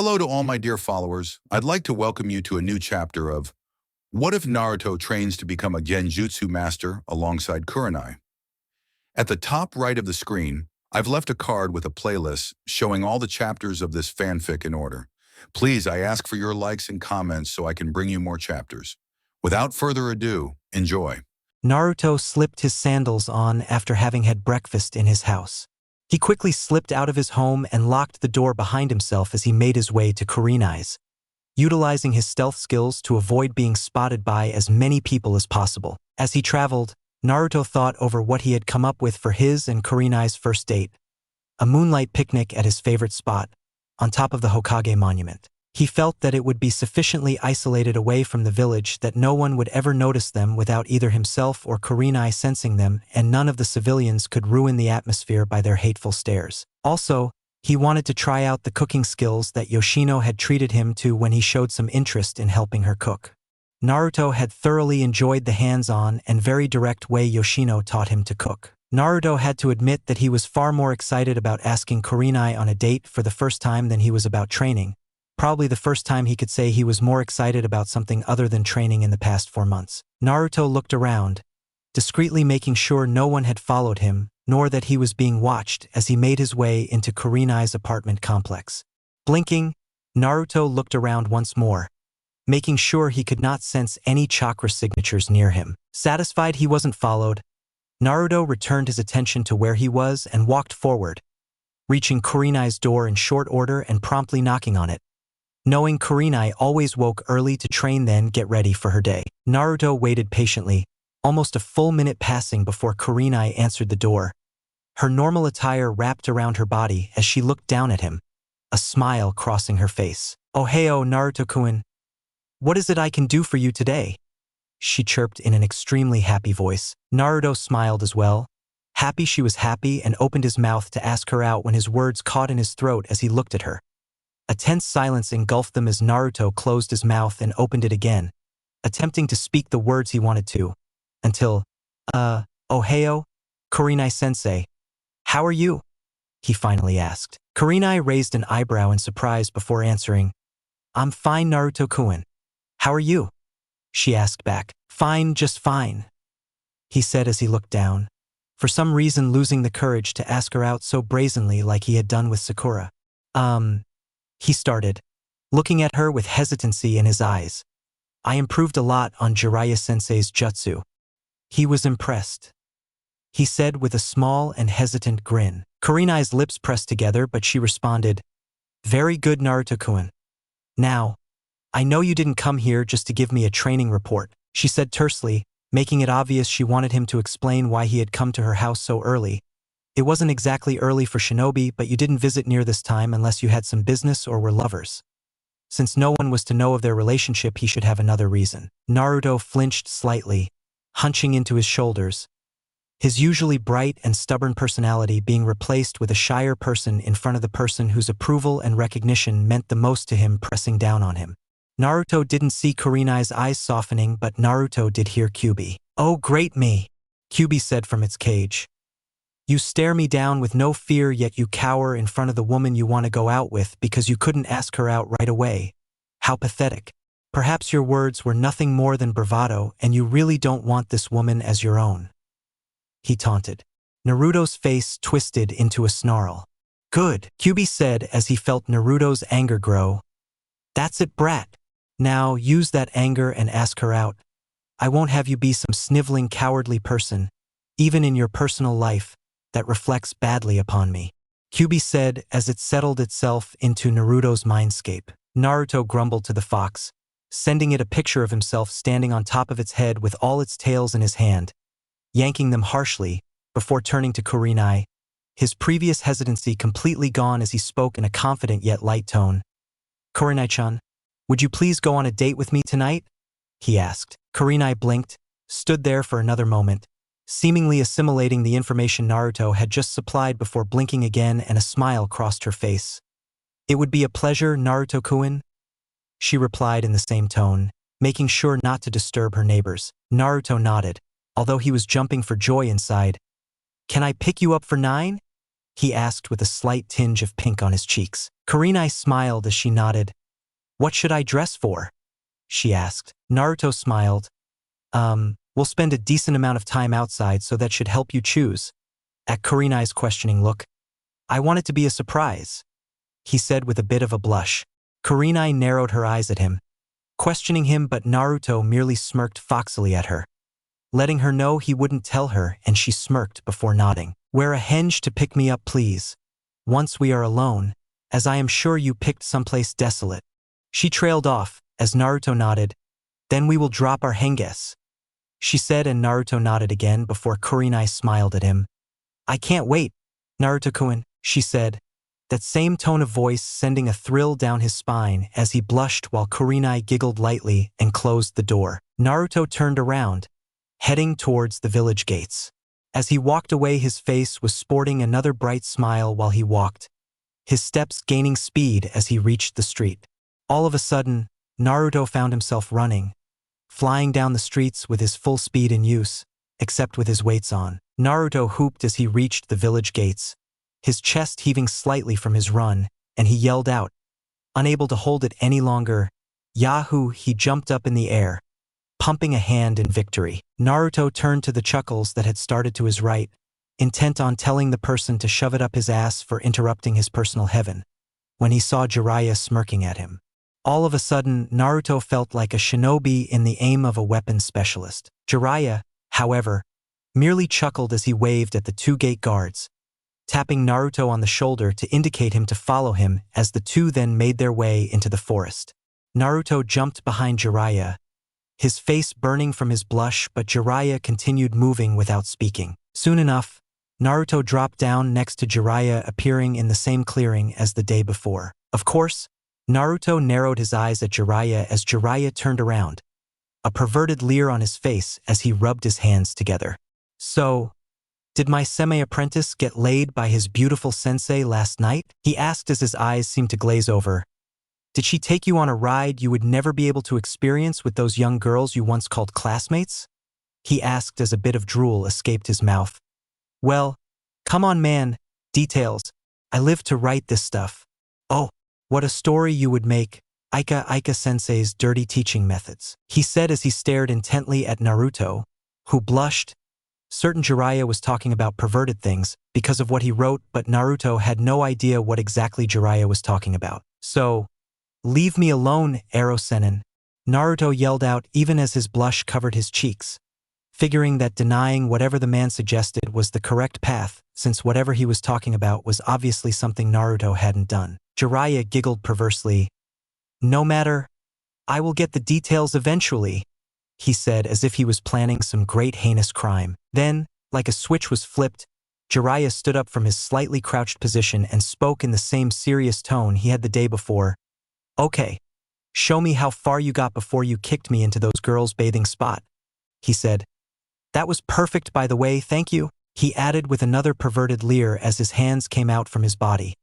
Hello to all my dear followers. I'd like to welcome you to a new chapter of What if Naruto trains to become a Genjutsu master alongside Kurenai? At the top right of the screen, I've left a card with a playlist showing all the chapters of this fanfic in order. Please, I ask for your likes and comments so I can bring you more chapters. Without further ado, enjoy. Naruto slipped his sandals on after having had breakfast in his house. He quickly slipped out of his home and locked the door behind himself as he made his way to Kurenai's, utilizing his stealth skills to avoid being spotted by as many people as possible. As he traveled, Naruto thought over what he had come up with for his and Kurenai's first date, a moonlight picnic at his favorite spot, on top of the Hokage monument. He felt that it would be sufficiently isolated away from the village that no one would ever notice them without either himself or Kurenai sensing them, and none of the civilians could ruin the atmosphere by their hateful stares. Also, he wanted to try out the cooking skills that Yoshino had treated him to when he showed some interest in helping her cook. Naruto had thoroughly enjoyed the hands-on and very direct way Yoshino taught him to cook. Naruto had to admit that he was far more excited about asking Kurenai on a date for the first time than he was about training. Probably the first time he could say he was more excited about something other than training in the past 4 months. Naruto looked around, discreetly making sure no one had followed him, nor that he was being watched as he made his way into Kurenai's apartment complex. Blinking, Naruto looked around once more, making sure he could not sense any chakra signatures near him. Satisfied he wasn't followed, Naruto returned his attention to where he was and walked forward, reaching Kurenai's door in short order and promptly knocking on it. Knowing Kurenai always woke early to train then get ready for her day, Naruto waited patiently, almost a full minute passing before Kurenai answered the door, her normal attire wrapped around her body as she looked down at him, a smile crossing her face. "Ohio, Naruto-kun. What is it I can do for you today?" she chirped in an extremely happy voice. Naruto smiled as well, happy she was happy, and opened his mouth to ask her out when his words caught in his throat as he looked at her. A tense silence engulfed them as Naruto closed his mouth and opened it again, attempting to speak the words he wanted to, until, Ohio, Kurenai-sensei, how are you?" he finally asked. Kurenai raised an eyebrow in surprise before answering, "I'm fine, Naruto-kun. How are you?" she asked back. "Fine, just fine," he said as he looked down, for some reason losing the courage to ask her out so brazenly like he had done with Sakura. He started, looking at her with hesitancy in his eyes. "I improved a lot on Jiraiya-sensei's jutsu." He was impressed, he said with a small and hesitant grin. Kurenai's lips pressed together, but she responded, "Very good, Naruto-kun. Now, I know you didn't come here just to give me a training report," she said tersely, making it obvious she wanted him to explain why he had come to her house so early. "It wasn't exactly early for shinobi, but you didn't visit near this time unless you had some business or were lovers. Since no one was to know of their relationship, he should have another reason." Naruto flinched slightly, hunching into his shoulders, his usually bright and stubborn personality being replaced with a shyer person in front of the person whose approval and recognition meant the most to him pressing down on him. Naruto didn't see Kurenai's eyes softening, but Naruto did hear Kyubi. "Oh, great me," Kyubi said from its cage. "You stare me down with no fear, yet you cower in front of the woman you want to go out with because you couldn't ask her out right away. How pathetic. Perhaps your words were nothing more than bravado and you really don't want this woman as your own," he taunted. Naruto's face twisted into a snarl. "Good," Kyubi said as he felt Naruto's anger grow. "That's it, brat. Now use that anger and ask her out. I won't have you be some sniveling, cowardly person, even in your personal life, that reflects badly upon me," Kyubi said as it settled itself into Naruto's mindscape. Naruto grumbled to the fox, sending it a picture of himself standing on top of its head with all its tails in his hand, yanking them harshly, before turning to Kurenai, his previous hesitancy completely gone as he spoke in a confident yet light tone. "Kurenai-chan, would you please go on a date with me tonight?" he asked. Kurenai blinked, stood there for another moment, seemingly assimilating the information Naruto had just supplied before blinking again, and a smile crossed her face. "It would be a pleasure, Naruto-kun," she replied in the same tone, making sure not to disturb her neighbors. Naruto nodded, although he was jumping for joy inside. "Can I pick you up for 9?" he asked with a slight tinge of pink on his cheeks. Kurenai smiled as she nodded. What should I dress for? She asked. Naruto smiled. We'll spend a decent amount of time outside, so that should help you choose. At Kurenai's questioning look, I want it to be a surprise, he said with a bit of a blush. Kurenai narrowed her eyes at him, questioning him, but Naruto merely smirked foxily at her, letting her know he wouldn't tell her, and she smirked before nodding. Wear a henge to pick me up, please. Once we are alone, as I am sure you picked someplace desolate. She trailed off, as Naruto nodded. Then we will drop our henges, she said, and Naruto nodded again before Kurenai smiled at him. I can't wait, Naruto-kun, she said, that same tone of voice sending a thrill down his spine as he blushed while Kurenai giggled lightly and closed the door. Naruto turned around, heading towards the village gates. As he walked away, his face was sporting another bright smile while he walked, his steps gaining speed as he reached the street. All of a sudden, Naruto found himself running, flying down the streets with his full speed in use, except with his weights on. Naruto hooped as he reached the village gates, his chest heaving slightly from his run, and he yelled out. Unable to hold it any longer, Yahoo! He jumped up in the air, pumping a hand in victory. Naruto turned to the chuckles that had started to his right, intent on telling the person to shove it up his ass for interrupting his personal heaven, when he saw Jiraiya smirking at him. All of a sudden, Naruto felt like a shinobi in the aim of a weapons specialist. Jiraiya, however, merely chuckled as he waved at the two gate guards, tapping Naruto on the shoulder to indicate him to follow him as the two then made their way into the forest. Naruto jumped behind Jiraiya, his face burning from his blush, but Jiraiya continued moving without speaking. Soon enough, Naruto dropped down next to Jiraiya, appearing in the same clearing as the day before. Of course, Naruto narrowed his eyes at Jiraiya as Jiraiya turned around, a perverted leer on his face as he rubbed his hands together. So, did my semi-apprentice get laid by his beautiful sensei last night? He asked as his eyes seemed to glaze over. Did she take you on a ride you would never be able to experience with those young girls you once called classmates? He asked as a bit of drool escaped his mouth. Well, come on man, details. I live to write this stuff. Oh, what a story you would make, Ika sensei's dirty teaching methods, he said as he stared intently at Naruto, who blushed. Certain Jiraiya was talking about perverted things because of what he wrote, but Naruto had no idea what exactly Jiraiya was talking about. So, leave me alone, Ero-senin, Naruto yelled out even as his blush covered his cheeks, figuring that denying whatever the man suggested was the correct path, since whatever he was talking about was obviously something Naruto hadn't done. Jiraiya giggled perversely. No matter, I will get the details eventually, he said as if he was planning some great heinous crime. Then, like a switch was flipped, Jiraiya stood up from his slightly crouched position and spoke in the same serious tone he had the day before. Okay, show me how far you got before you kicked me into those girls' bathing spot, he said. That was perfect, by the way, thank you, he added with another perverted leer as his hands came out from his body,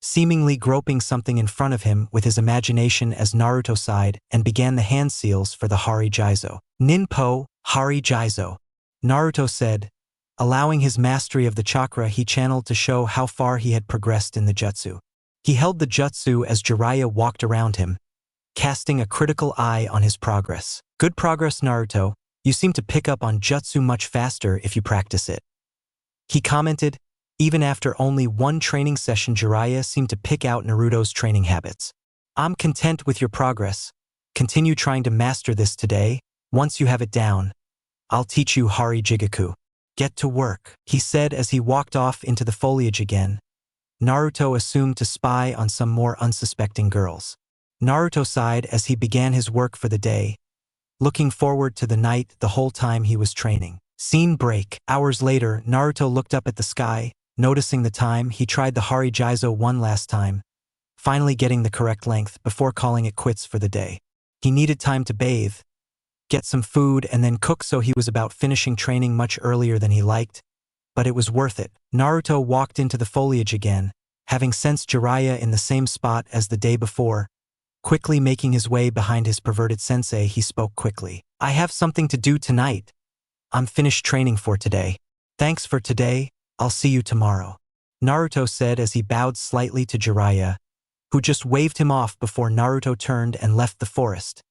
seemingly groping something in front of him with his imagination as Naruto sighed and began the hand seals for the Hari Jizo. Ninpo, Hari Jizo, Naruto said, allowing his mastery of the chakra he channeled to show how far he had progressed in the jutsu. He held the jutsu as Jiraiya walked around him, casting a critical eye on his progress. Good progress, Naruto. You seem to pick up on jutsu much faster if you practice it, he commented. Even after only one training session, Jiraiya seemed to pick out Naruto's training habits. I'm content with your progress. Continue trying to master this today. Once you have it down, I'll teach you Hari Jigaku. Get to work, he said as he walked off into the foliage again. Naruto assumed to spy on some more unsuspecting girls. Naruto sighed as he began his work for the day, looking forward to the night the whole time he was training. Scene break. Hours later, Naruto looked up at the sky. Noticing the time, he tried the Hari Jizo one last time, finally getting the correct length before calling it quits for the day. He needed time to bathe, get some food, and then cook, so he was about finishing training much earlier than he liked, but it was worth it. Naruto walked into the foliage again, having sensed Jiraiya in the same spot as the day before. Quickly making his way behind his perverted sensei, he spoke quickly. I have something to do tonight. I'm finished training for today. Thanks for today. I'll see you tomorrow. Naruto said as he bowed slightly to Jiraiya, who just waved him off before Naruto turned and left the forest.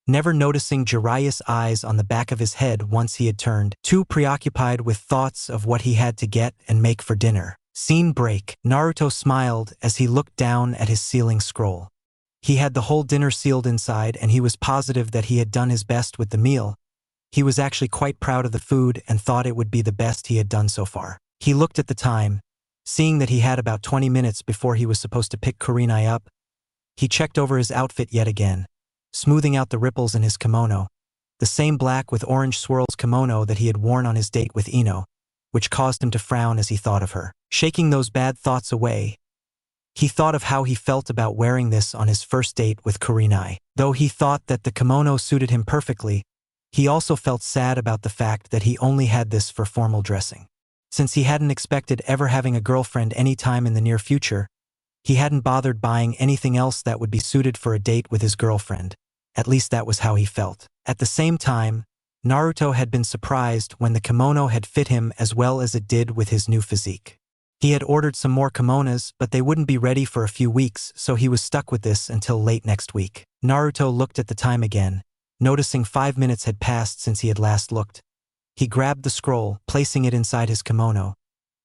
Never noticing Jiraiya's eyes on the back of his head once he had turned, too preoccupied with thoughts of what he had to get and make for dinner. Scene break. Naruto smiled as he looked down at his ceiling scroll. He had the whole dinner sealed inside and he was positive that he had done his best with the meal. He was actually quite proud of the food and thought it would be the best he had done so far. He looked at the time, seeing that he had about 20 minutes before he was supposed to pick Kurenai up. He checked over his outfit yet again, smoothing out the ripples in his kimono, the same black with orange swirls kimono that he had worn on his date with Ino, which caused him to frown as he thought of her. Shaking those bad thoughts away, he thought of how he felt about wearing this on his first date with Kurenai. Though he thought that the kimono suited him perfectly, he also felt sad about the fact that he only had this for formal dressing. Since he hadn't expected ever having a girlfriend any time in the near future, he hadn't bothered buying anything else that would be suited for a date with his girlfriend. At least that was how he felt. At the same time, Naruto had been surprised when the kimono had fit him as well as it did with his new physique. He had ordered some more kimonos, but they wouldn't be ready for a few weeks, so he was stuck with this until late next week. Naruto looked at the time again, noticing 5 minutes had passed since he had last looked. He grabbed the scroll, placing it inside his kimono.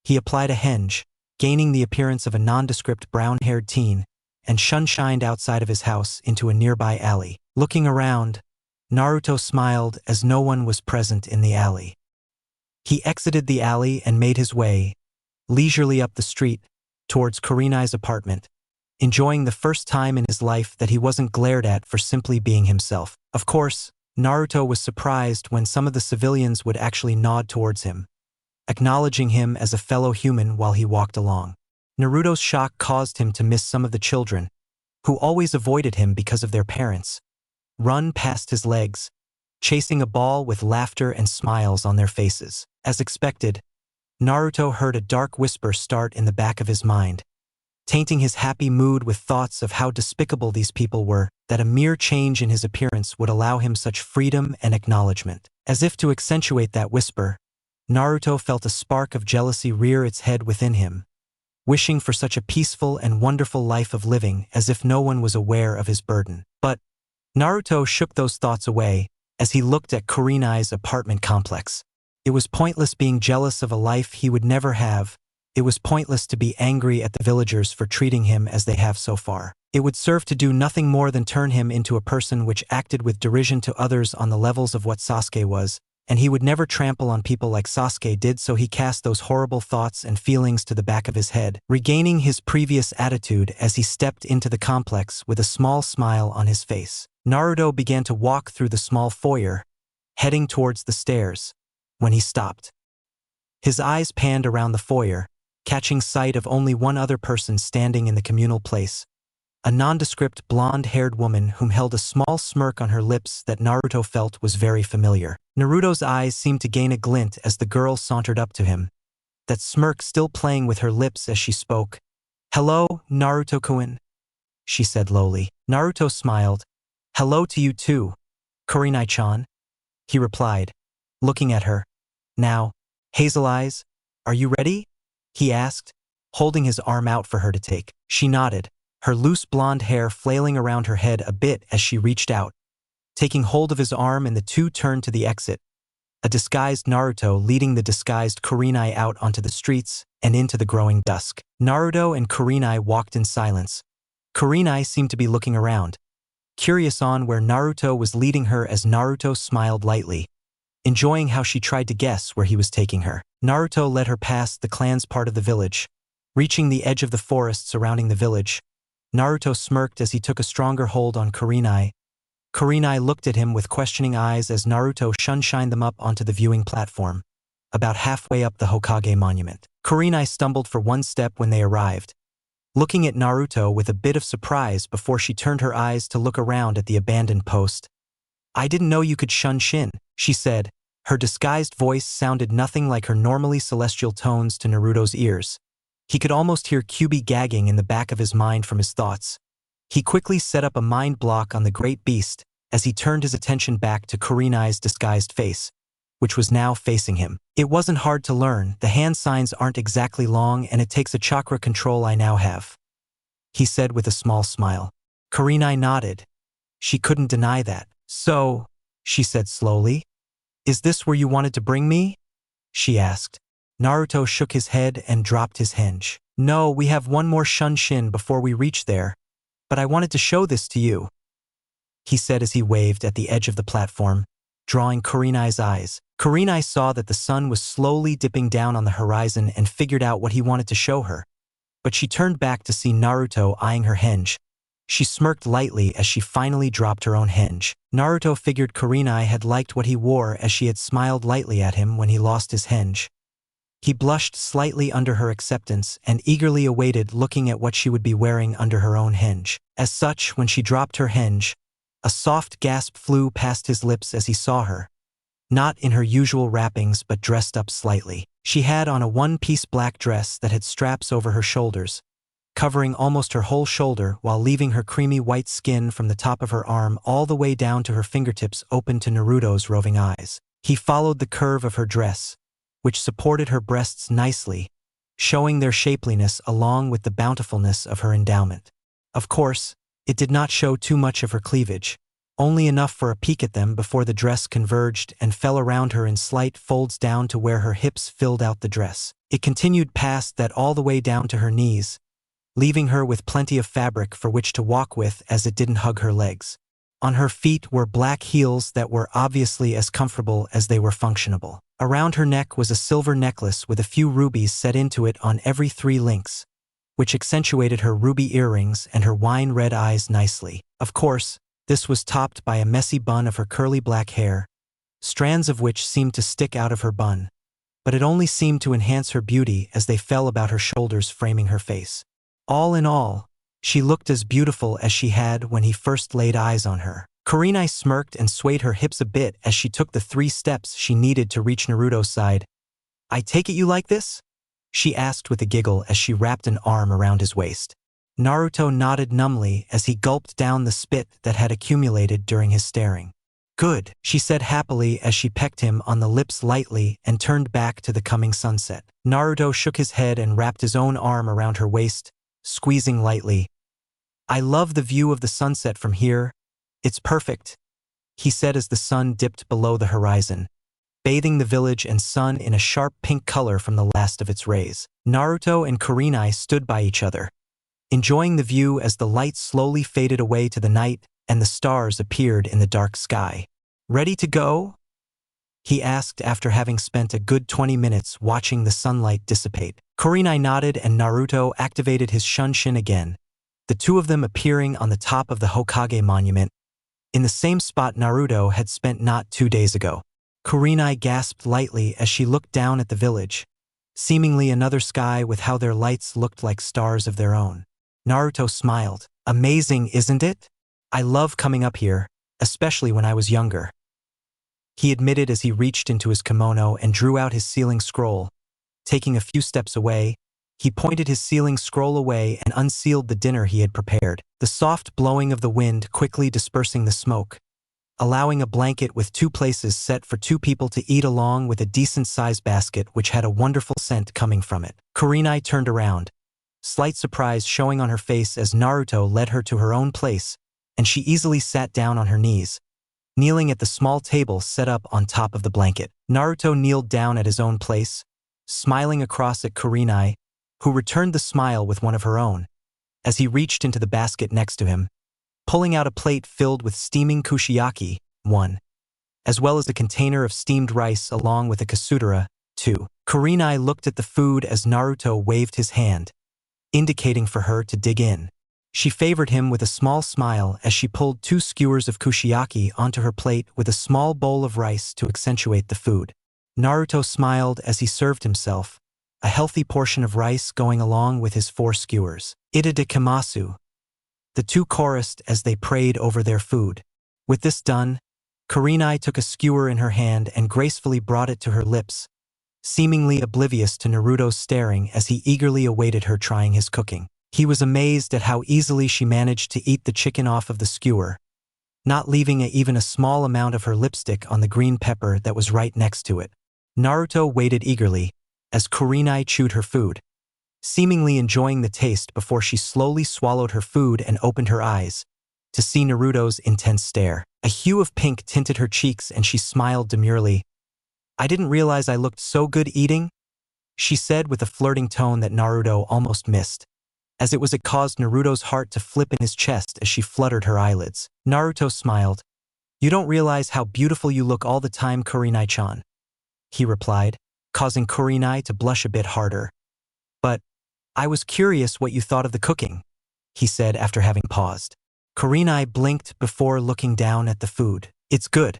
He applied a henge, gaining the appearance of a nondescript brown-haired teen, and shunshined outside of his house into a nearby alley. Looking around, Naruto smiled as no one was present in the alley. He exited the alley and made his way, leisurely up the street, towards Kurenai's apartment, enjoying the first time in his life that he wasn't glared at for simply being himself. Of course, Naruto was surprised when some of the civilians would actually nod towards him, acknowledging him as a fellow human while he walked along. Naruto's shock caused him to miss some of the children, who always avoided him because of their parents, run past his legs, chasing a ball with laughter and smiles on their faces. As expected, Naruto heard a dark whisper start in the back of his mind, tainting his happy mood with thoughts of how despicable these people were, that a mere change in his appearance would allow him such freedom and acknowledgement. As if to accentuate that whisper, Naruto felt a spark of jealousy rear its head within him, wishing for such a peaceful and wonderful life of living as if no one was aware of his burden. But Naruto shook those thoughts away as he looked at Kurenai's apartment complex. It was pointless being jealous of a life he would never have. It was pointless to be angry at the villagers for treating him as they have so far. It would serve to do nothing more than turn him into a person which acted with derision to others on the levels of what Sasuke was, and he would never trample on people like Sasuke did, so he cast those horrible thoughts and feelings to the back of his head, regaining his previous attitude as he stepped into the complex with a small smile on his face. Naruto began to walk through the small foyer, heading towards the stairs, when he stopped. His eyes panned around the foyer, catching sight of only one other person standing in the communal place, a nondescript blonde-haired woman whom held a small smirk on her lips that Naruto felt was very familiar. Naruto's eyes seemed to gain a glint as the girl sauntered up to him, that smirk still playing with her lips as she spoke. "Hello, Naruto-kun," she said lowly. Naruto smiled. "Hello to you too, Kurenai-chan," he replied, looking at her. "Now, hazel eyes, are you ready?" he asked, holding his arm out for her to take. She nodded, her loose blonde hair flailing around her head a bit as she reached out, taking hold of his arm, and the two turned to the exit, a disguised Naruto leading the disguised Kurenai out onto the streets and into the growing dusk. Naruto and Kurenai walked in silence. Kurenai seemed to be looking around, curious on where Naruto was leading her, as Naruto smiled lightly, enjoying how she tried to guess where he was taking her. Naruto led her past the clan's part of the village. Reaching the edge of the forest surrounding the village, Naruto smirked as he took a stronger hold on Kurenai. Kurenai looked at him with questioning eyes as Naruto shunshined them up onto the viewing platform, about halfway up the Hokage monument. Kurenai stumbled for one step when they arrived, looking at Naruto with a bit of surprise before she turned her eyes to look around at the abandoned post. "I didn't know you could shunshin," she said. Her disguised voice sounded nothing like her normally celestial tones to Naruto's ears. He could almost hear Kyuubi gagging in the back of his mind from his thoughts. He quickly set up a mind block on the great beast as he turned his attention back to Kurenai's disguised face, which was now facing him. It wasn't hard to learn. The hand signs aren't exactly long and it takes a chakra control I now have, he said with a small smile. Kurenai nodded. She couldn't deny that. So, she said slowly, is this where you wanted to bring me? She asked. Naruto shook his head and dropped his hinge. No, we have one more shunshin before we reach there, but I wanted to show this to you, he said as he waved at the edge of the platform, drawing Kurenai's eyes. Kurenai saw that the sun was slowly dipping down on the horizon and figured out what he wanted to show her. But she turned back to see Naruto eyeing her hinge. She smirked lightly as she finally dropped her own hinge. Naruto figured Kurenai had liked what he wore as she had smiled lightly at him when he lost his hinge. He blushed slightly under her acceptance and eagerly awaited looking at what she would be wearing under her own hinge. As such, when she dropped her hinge, a soft gasp flew past his lips as he saw her. Not in her usual wrappings but dressed up slightly. She had on a one-piece black dress that had straps over her shoulders, covering almost her whole shoulder while leaving her creamy white skin from the top of her arm all the way down to her fingertips open to Naruto's roving eyes. He followed the curve of her dress, which supported her breasts nicely, showing their shapeliness along with the bountifulness of her endowment. Of course, it did not show too much of her cleavage, only enough for a peek at them before the dress converged and fell around her in slight folds down to where her hips filled out the dress. It continued past that all the way down to her knees, leaving her with plenty of fabric for which to walk with as it didn't hug her legs. On her feet were black heels that were obviously as comfortable as they were functionable. Around her neck was a silver necklace with a few rubies set into it on every 3 links, which accentuated her ruby earrings and her wine-red eyes nicely. Of course, this was topped by a messy bun of her curly black hair, strands of which seemed to stick out of her bun, but it only seemed to enhance her beauty as they fell about her shoulders framing her face. All in all, she looked as beautiful as she had when he first laid eyes on her. Kurenai smirked and swayed her hips a bit as she took the 3 steps she needed to reach Naruto's side. I take it you like this? She asked with a giggle as she wrapped an arm around his waist. Naruto nodded numbly as he gulped down the spit that had accumulated during his staring. Good, she said happily as she pecked him on the lips lightly and turned back to the coming sunset. Naruto shook his head and wrapped his own arm around her waist, squeezing lightly. I love the view of the sunset from here. It's perfect, he said as the sun dipped below the horizon, bathing the village and sun in a sharp pink color from the last of its rays. Naruto and Kurenai stood by each other, enjoying the view as the light slowly faded away to the night and the stars appeared in the dark sky. Ready to go? He asked after having spent a good 20 minutes watching the sunlight dissipate. Kurenai nodded and Naruto activated his shunshin again, the 2 of them appearing on the top of the Hokage monument, in the same spot Naruto had spent not 2 days ago. Kurenai gasped lightly as she looked down at the village, seemingly another sky with how their lights looked like stars of their own. Naruto smiled. Amazing, isn't it? I love coming up here, especially when I was younger, he admitted as he reached into his kimono and drew out his sealing scroll. Taking a few steps away, he pointed his sealing scroll away and unsealed the dinner he had prepared, the soft blowing of the wind quickly dispersing the smoke, allowing a blanket with 2 places set for 2 people to eat along with a decent-sized basket which had a wonderful scent coming from it. Kurenai turned around, slight surprise showing on her face as Naruto led her to her own place, and she easily sat down on her knees, kneeling at the small table set up on top of the blanket. Naruto kneeled down at his own place, smiling across at Kurenai, who returned the smile with one of her own, as he reached into the basket next to him, pulling out a plate filled with steaming kushiyaki, 1, as well as a container of steamed rice along with a kasudara, 2. Kurenai looked at the food as Naruto waved his hand, indicating for her to dig in. She favored him with a small smile as she pulled 2 skewers of kushiyaki onto her plate with a small bowl of rice to accentuate the food. Naruto smiled as he served himself, a healthy portion of rice going along with his 4 skewers. Itadakimasu. The 2 chorused as they prayed over their food. With this done, Kurenai took a skewer in her hand and gracefully brought it to her lips, seemingly oblivious to Naruto's staring as he eagerly awaited her trying his cooking. He was amazed at how easily she managed to eat the chicken off of the skewer, not leaving even a small amount of her lipstick on the green pepper that was right next to it. Naruto waited eagerly as Kurenai chewed her food, seemingly enjoying the taste before she slowly swallowed her food and opened her eyes to see Naruto's intense stare. A hue of pink tinted her cheeks and she smiled demurely. "I didn't realize I looked so good eating," she said with a flirting tone that Naruto almost missed, as it caused Naruto's heart to flip in his chest as she fluttered her eyelids. Naruto smiled. "You don't realize how beautiful you look all the time, Kurenai-chan," he replied, causing Kurenai to blush a bit harder. "But I was curious what you thought of the cooking," he said after having paused. Kurenai blinked before looking down at the food. "It's good.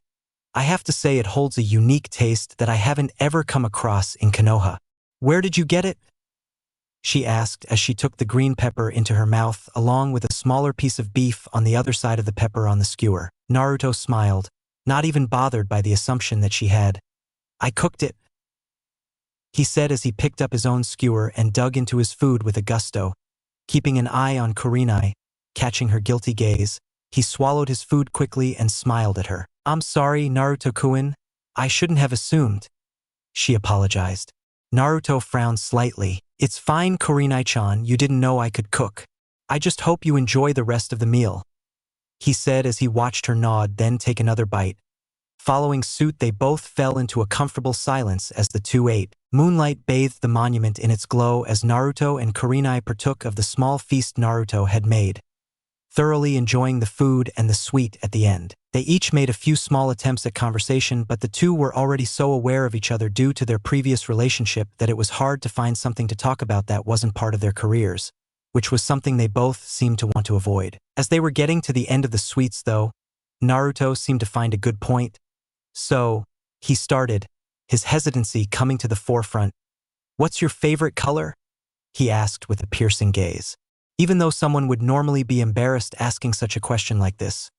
I have to say it holds a unique taste that I haven't ever come across in Konoha." "Where did you get it?" she asked as she took the green pepper into her mouth along with a smaller piece of beef on the other side of the pepper on the skewer. Naruto smiled, not even bothered by the assumption that she had. "I cooked it," he said as he picked up his own skewer and dug into his food with a gusto, keeping an eye on Kurenai. Catching her guilty gaze, he swallowed his food quickly and smiled at her. "I'm sorry, Naruto-kun. I shouldn't have assumed," she apologized. Naruto frowned slightly. "It's fine, Kurenai-chan, you didn't know I could cook. I just hope you enjoy the rest of the meal," he said as he watched her nod then take another bite. Following suit, they both fell into a comfortable silence as the two ate. Moonlight bathed the monument in its glow as Naruto and Kurenai partook of the small feast Naruto had made, thoroughly enjoying the food and the sweet at the end. They each made a few small attempts at conversation, but the two were already so aware of each other due to their previous relationship that it was hard to find something to talk about that wasn't part of their careers, which was something they both seemed to want to avoid. As they were getting to the end of the sweets though, Naruto seemed to find a good point. "So," he started, his hesitancy coming to the forefront. "What's your favorite color?" he asked with a piercing gaze. Even though someone would normally be embarrassed asking such a question like this,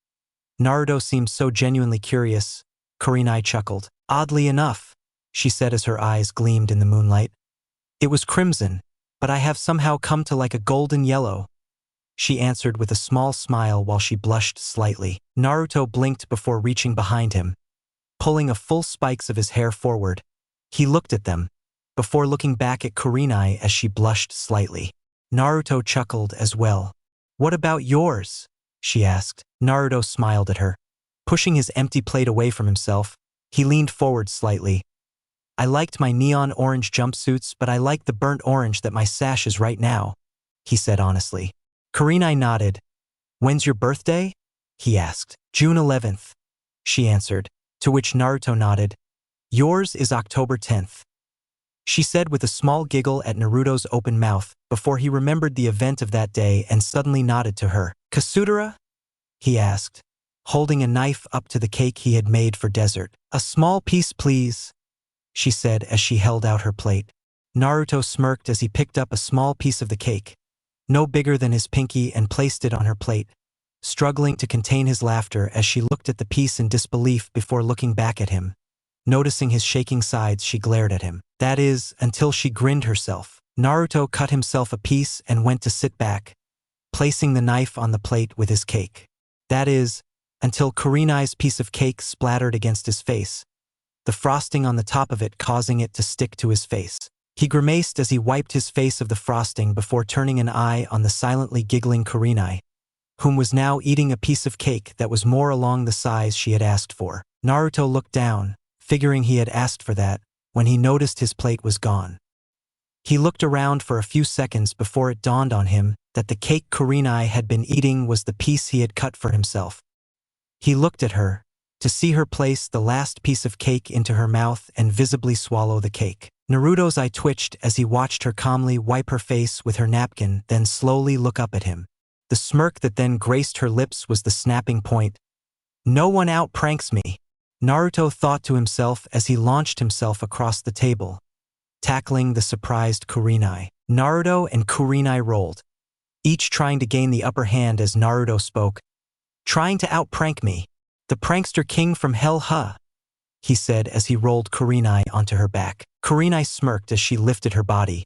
Naruto seemed so genuinely curious. Kurenai chuckled. "Oddly enough," she said as her eyes gleamed in the moonlight, "it was crimson, but I have somehow come to like a golden yellow," she answered with a small smile while she blushed slightly. Naruto blinked before reaching behind him, pulling a full spikes of his hair forward. He looked at them, before looking back at Kurenai as she blushed slightly. Naruto chuckled as well. "What about yours?" she asked. Naruto smiled at her. Pushing his empty plate away from himself, he leaned forward slightly. "I liked my neon orange jumpsuits, but I like the burnt orange that my sash is right now," he said honestly. Kurenai nodded. "When's your birthday?" he asked. "June 11th, she answered, to which Naruto nodded. "Yours is October 10th. She said with a small giggle at Naruto's open mouth before he remembered the event of that day and suddenly nodded to her. "Kasudara?" he asked, holding a knife up to the cake he had made for dessert. "A small piece, please," she said as she held out her plate. Naruto smirked as he picked up a small piece of the cake, no bigger than his pinky, and placed it on her plate, struggling to contain his laughter as she looked at the piece in disbelief before looking back at him. Noticing his shaking sides, she glared at him. That is, until she grinned herself. Naruto cut himself a piece and went to sit back, placing the knife on the plate with his cake. That is, until Kurenai's piece of cake splattered against his face, the frosting on the top of it causing it to stick to his face. He grimaced as he wiped his face of the frosting before turning an eye on the silently giggling Kurenai, whom was now eating a piece of cake that was more along the size she had asked for. Naruto looked down, figuring he had asked for that, when he noticed his plate was gone. He looked around for a few seconds before it dawned on him that the cake Kurenai had been eating was the piece he had cut for himself. He looked at her, to see her place the last piece of cake into her mouth and visibly swallow the cake. Naruto's eye twitched as he watched her calmly wipe her face with her napkin, then slowly look up at him. The smirk that then graced her lips was the snapping point. "No one outpranks me," Naruto thought to himself as he launched himself across the table, tackling the surprised Kurenai. Naruto and Kurenai rolled, each trying to gain the upper hand as Naruto spoke. "Trying to outprank me. The prankster king from hell, huh?" he said as he rolled Kurenai onto her back. Kurenai smirked as she lifted her body,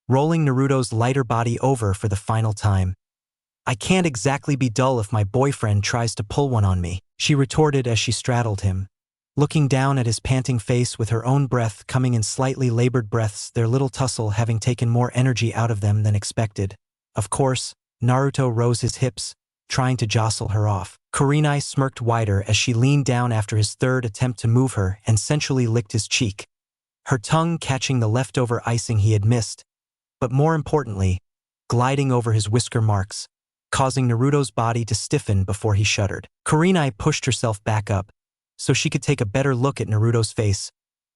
rolling Naruto's lighter body over for the final time. I can't exactly be dull if my boyfriend tries to pull one on me, she retorted as she straddled him. Looking down at his panting face with her own breath coming in slightly labored breaths, their little tussle having taken more energy out of them than expected. Of course, Naruto rose his hips, trying to jostle her off. Kurenai smirked wider as she leaned down after his third attempt to move her and sensually licked his cheek, her tongue catching the leftover icing he had missed, but more importantly, gliding over his whisker marks, causing Naruto's body to stiffen before he shuddered. Kurenai pushed herself back up so she could take a better look at Naruto's face,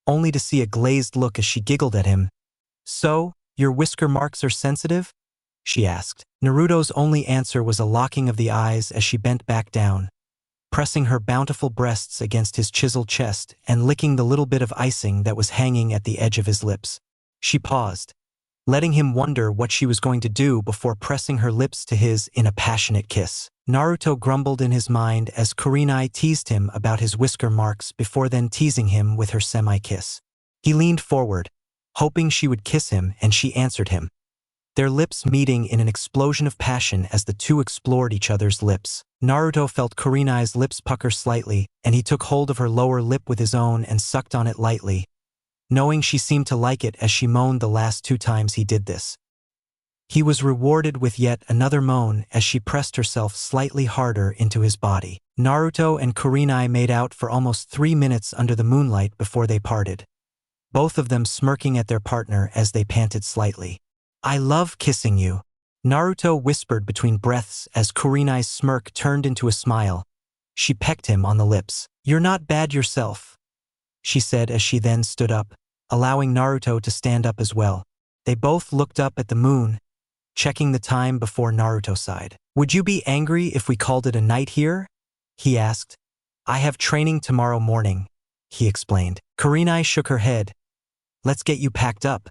only to see a glazed look as she giggled at him. "So, your whisker marks are sensitive?" she asked. Naruto's only answer was a locking of the eyes as she bent back down, pressing her bountiful breasts against his chiseled chest and licking the little bit of icing that was hanging at the edge of his lips. She paused, letting him wonder what she was going to do before pressing her lips to his in a passionate kiss. Naruto grumbled in his mind as Kurenai teased him about his whisker marks before then teasing him with her semi-kiss. He leaned forward, hoping she would kiss him, and she answered him, their lips meeting in an explosion of passion as the two explored each other's lips. Naruto felt Kurenai's lips pucker slightly, and he took hold of her lower lip with his own and sucked on it lightly, knowing she seemed to like it as she moaned the last 2 times he did this. He was rewarded with yet another moan as she pressed herself slightly harder into his body. Naruto and Kurenai made out for almost 3 minutes under the moonlight before they parted, both of them smirking at their partner as they panted slightly. "I love kissing you," Naruto whispered between breaths as Kurenai's smirk turned into a smile. She pecked him on the lips. "You're not bad yourself," she said as she then stood up, allowing Naruto to stand up as well. They both looked up at the moon, checking the time before Naruto sighed. "Would you be angry if we called it a night here?" he asked. "I have training tomorrow morning," he explained. Kurenai shook her head. "Let's get you packed up,"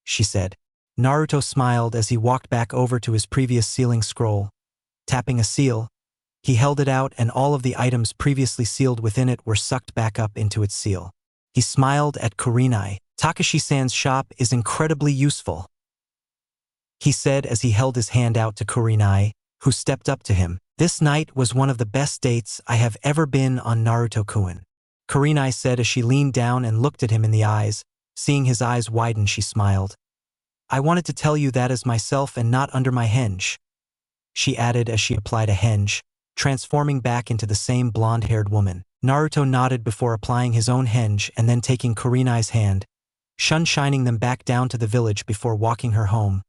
she said. Naruto smiled as he walked back over to his previous sealing scroll. Tapping a seal, he held it out and all of the items previously sealed within it were sucked back up into its seal. He smiled at Kurenai. "Takashi-san's shop is incredibly useful," he said as he held his hand out to Kurenai, who stepped up to him. "This night was one of the best dates I have ever been on, Naruto-kun," Kurenai said as she leaned down and looked at him in the eyes. Seeing his eyes widen, she smiled. "I wanted to tell you that as myself and not under my henge," she added as she applied a henge, transforming back into the same blonde-haired woman. Naruto nodded before applying his own henge and then taking Kurenai's hand, shining them back down to the village before walking her home,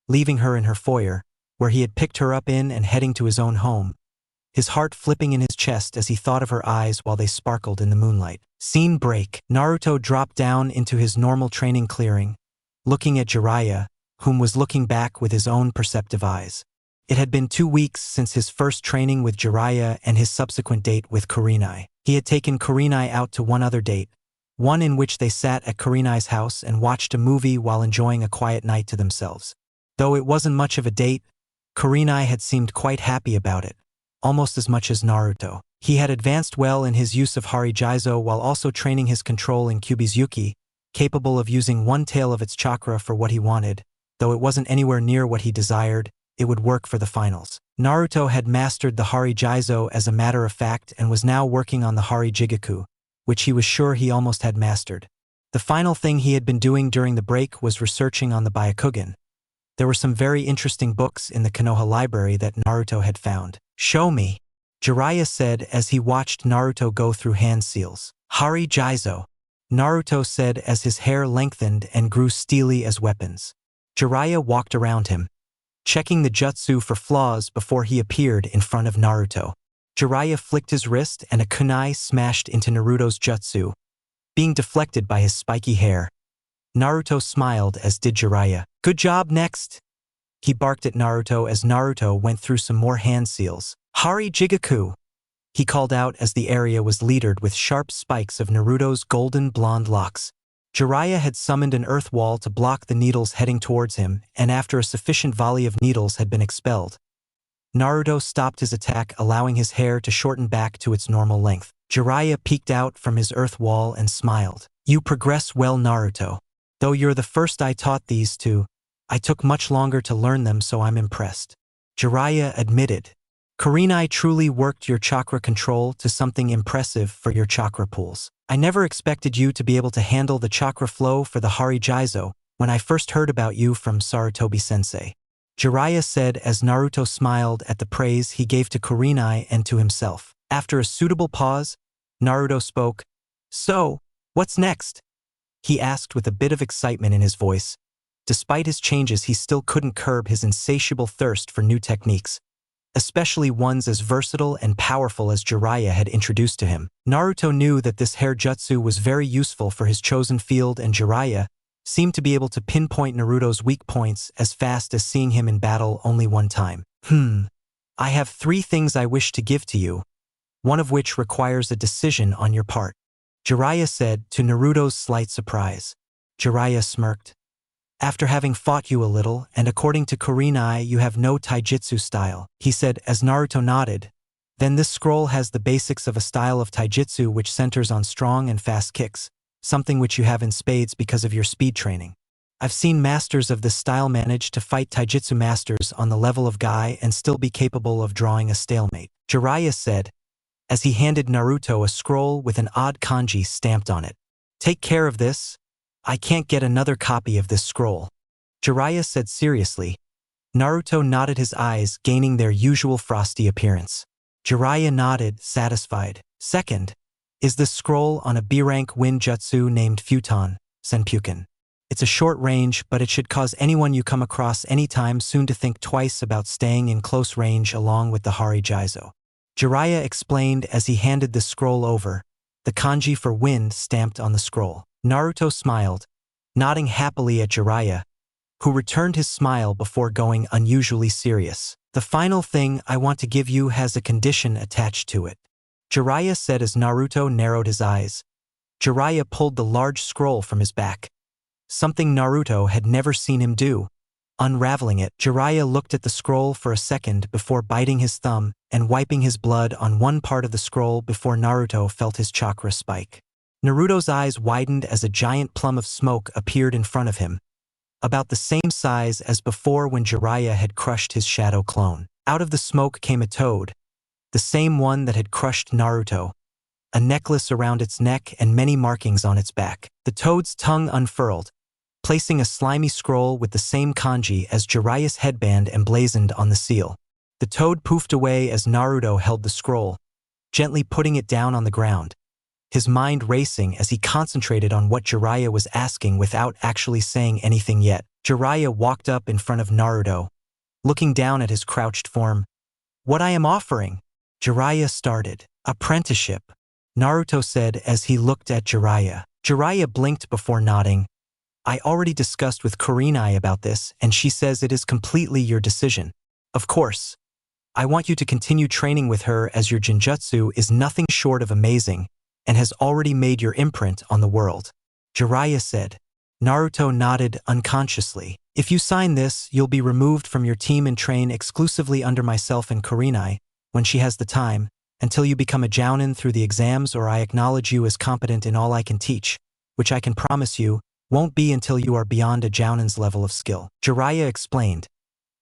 leaving her in her foyer, where he had picked her up in and heading to his own home, his heart flipping in his chest as he thought of her eyes while they sparkled in the moonlight. Scene break. Naruto dropped down into his normal training clearing, looking at Jiraiya, whom was looking back with his own perceptive eyes. It had been 2 weeks since his first training with Jiraiya and his subsequent date with Kurenai. He had taken Kurenai out to one other date, one in which they sat at Kurenai's house and watched a movie while enjoying a quiet night to themselves. Though it wasn't much of a date, Kurenai had seemed quite happy about it, almost as much as Naruto. He had advanced well in his use of Harijizo while also training his control in Kyubizuki, capable of using one tail of its chakra for what he wanted. Though it wasn't anywhere near what he desired, it would work for the finals. Naruto had mastered the Harijizo as a matter of fact and was now working on the Harijigaku, which he was sure he almost had mastered. The final thing he had been doing during the break was researching on the Byakugan. There were some very interesting books in the Konoha library that Naruto had found. "Show me," Jiraiya said as he watched Naruto go through hand seals. "Harijizo," Naruto said as his hair lengthened and grew steely as weapons. Jiraiya walked around him, checking the jutsu for flaws before he appeared in front of Naruto. Jiraiya flicked his wrist and a kunai smashed into Naruto's jutsu, being deflected by his spiky hair. Naruto smiled as did Jiraiya. "Good job, next," he barked at Naruto as Naruto went through some more hand seals. "Harijigaku," he called out as the area was littered with sharp spikes of Naruto's golden blonde locks. Jiraiya had summoned an earth wall to block the needles heading towards him, and after a sufficient volley of needles had been expelled, Naruto stopped his attack, allowing his hair to shorten back to its normal length. Jiraiya peeked out from his earth wall and smiled. "You progress well, Naruto. Though you're the first I taught these to, I took much longer to learn them, so I'm impressed." Jiraiya admitted. Kurenai truly worked your chakra control to something impressive for your chakra pools. I never expected you to be able to handle the chakra flow for the Harijizo when I first heard about you from Sarutobi-sensei. Jiraiya said as Naruto smiled at the praise he gave to Kurenai and to himself. After a suitable pause, Naruto spoke. So, what's next? He asked with a bit of excitement in his voice. Despite his changes, he still couldn't curb his insatiable thirst for new techniques, especially ones as versatile and powerful as Jiraiya had introduced to him. Naruto knew that this hair jutsu was very useful for his chosen field, and Jiraiya seemed to be able to pinpoint Naruto's weak points as fast as seeing him in battle only one time. I have 3 things I wish to give to you, one of which requires a decision on your part, Jiraiya said to Naruto's slight surprise. Jiraiya smirked. After having fought you a little, and according to Kurenai, you have no taijutsu style, he said as Naruto nodded. Then this scroll has the basics of a style of taijutsu which centers on strong and fast kicks, something which you have in spades because of your speed training. I've seen masters of this style manage to fight taijutsu masters on the level of Guy and still be capable of drawing a stalemate, Jiraiya said, as he handed Naruto a scroll with an odd kanji stamped on it. Take care of this. I can't get another copy of this scroll, Jiraiya said seriously. Naruto nodded, his eyes gaining their usual frosty appearance. Jiraiya nodded, satisfied. Second, is the scroll on a B-rank wind jutsu named Futon, Senpuken. It's a short range, but it should cause anyone you come across anytime soon to think twice about staying in close range along with the Harijizo. Jiraiya explained as he handed the scroll over, the kanji for wind stamped on the scroll. Naruto smiled, nodding happily at Jiraiya, who returned his smile before going unusually serious. The final thing I want to give you has a condition attached to it, Jiraiya said as Naruto narrowed his eyes. Jiraiya pulled the large scroll from his back, something Naruto had never seen him do. Unraveling it, Jiraiya looked at the scroll for a second before biting his thumb and wiping his blood on one part of the scroll before Naruto felt his chakra spike. Naruto's eyes widened as a giant plum of smoke appeared in front of him, about the same size as before when Jiraiya had crushed his shadow clone. Out of the smoke came a toad, the same one that had crushed Naruto, a necklace around its neck and many markings on its back. The toad's tongue unfurled, placing a slimy scroll with the same kanji as Jiraiya's headband emblazoned on the seal. The toad poofed away as Naruto held the scroll, gently putting it down on the ground, his mind racing as he concentrated on what Jiraiya was asking without actually saying anything yet. Jiraiya walked up in front of Naruto, looking down at his crouched form. What I am offering? Jiraiya started. Apprenticeship, Naruto said as he looked at Jiraiya. Jiraiya blinked before nodding. I already discussed with Kurenai about this, and she says it is completely your decision. Of course. I want you to continue training with her as your Genjutsu is nothing short of amazing and has already made your imprint on the world, Jiraiya said. Naruto nodded unconsciously. If you sign this, you'll be removed from your team and train exclusively under myself and Kurenai, when she has the time, until you become a Jounin through the exams, or I acknowledge you as competent in all I can teach, which I can promise you won't be until you are beyond a Jounin's level of skill, Jiraiya explained,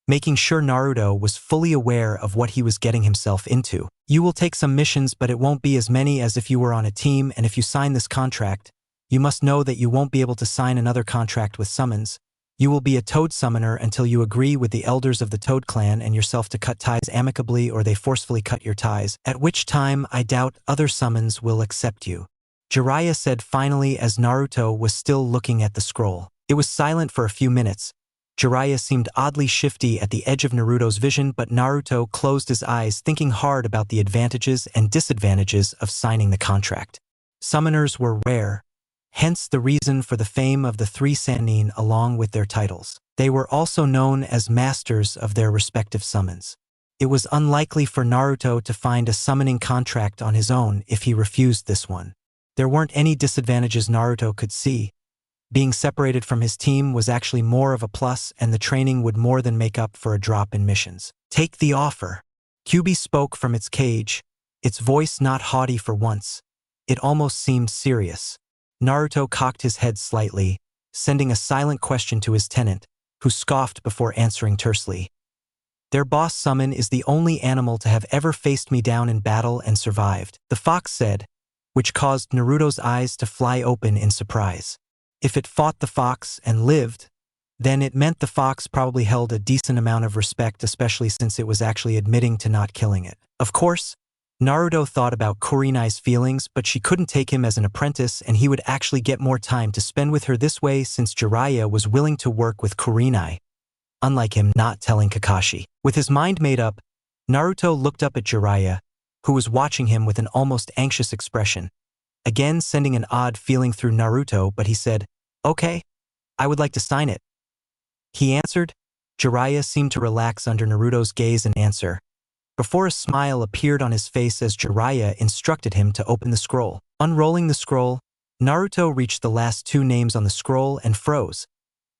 making sure Naruto was fully aware of what he was getting himself into. You will take some missions, but it won't be as many as if you were on a team, and if you sign this contract, you must know that you won't be able to sign another contract with summons. You will be a Toad summoner until you agree with the elders of the Toad clan and yourself to cut ties amicably, or they forcefully cut your ties, at which time I doubt other summons will accept you, Jiraiya said finally as Naruto was still looking at the scroll. It was silent for a few minutes. Jiraiya seemed oddly shifty at the edge of Naruto's vision, but Naruto closed his eyes, thinking hard about the advantages and disadvantages of signing the contract. Summoners were rare, hence the reason for the fame of the 3 Sannin along with their titles. They were also known as masters of their respective summons. It was unlikely for Naruto to find a summoning contract on his own if he refused this one. There weren't any disadvantages Naruto could see. Being separated from his team was actually more of a plus, and the training would more than make up for a drop in missions. Take the offer. Kyuubi spoke from its cage, its voice not haughty for once. It almost seemed serious. Naruto cocked his head slightly, sending a silent question to his tenant, who scoffed before answering tersely. Their boss summon is the only animal to have ever faced me down in battle and survived, the fox said, which caused Naruto's eyes to fly open in surprise. If it fought the fox and lived, then it meant the fox probably held a decent amount of respect, especially since it was actually admitting to not killing it. Of course, Naruto thought about Kurenai's feelings, but she couldn't take him as an apprentice and he would actually get more time to spend with her this way since Jiraiya was willing to work with Kurenai, unlike him not telling Kakashi. With his mind made up, Naruto looked up at Jiraiya, who was watching him with an almost anxious expression, again sending an odd feeling through Naruto, but he said, "Okay, I would like to sign it." He answered. Jiraiya seemed to relax under Naruto's gaze and answer, before a smile appeared on his face as Jiraiya instructed him to open the scroll. Unrolling the scroll, Naruto reached the last two names on the scroll and froze.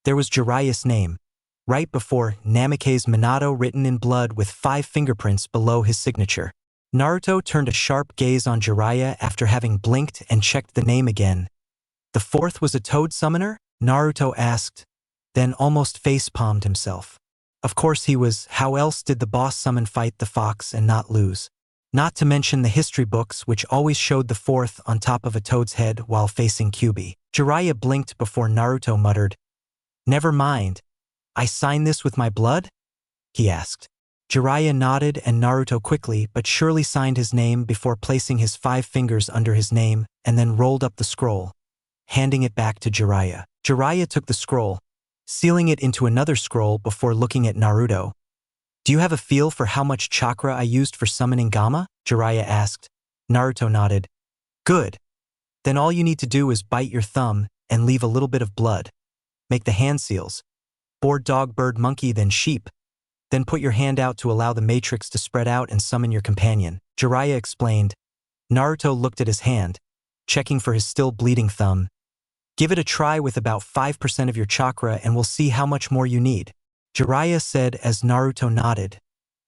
There was Jiraiya's name, right before Namake's Minato written in blood with 5 fingerprints below his signature. Naruto turned a sharp gaze on Jiraiya after having blinked and checked the name again. The fourth was a toad summoner? Naruto asked, then almost face-palmed himself. Of course he was. How else did the boss summon fight the fox and not lose? Not to mention the history books which always showed the fourth on top of a toad's head while facing Kyuubi. Jiraiya blinked before Naruto muttered, "Never mind. I sign this with my blood?" he asked. Jiraiya nodded and Naruto quickly but surely signed his name before placing his 5 fingers under his name and then rolled up the scroll, handing it back to Jiraiya. Jiraiya took the scroll, sealing it into another scroll before looking at Naruto. "Do you have a feel for how much chakra I used for summoning Gamma?" Jiraiya asked. Naruto nodded. "Good. Then all you need to do is bite your thumb and leave a little bit of blood. Make the hand seals. Board, dog, bird, monkey, then sheep. Then put your hand out to allow the matrix to spread out and summon your companion," Jiraiya explained. Naruto looked at his hand, checking for his still bleeding thumb. "Give it a try with about 5% of your chakra and we'll see how much more you need," Jiraiya said as Naruto nodded,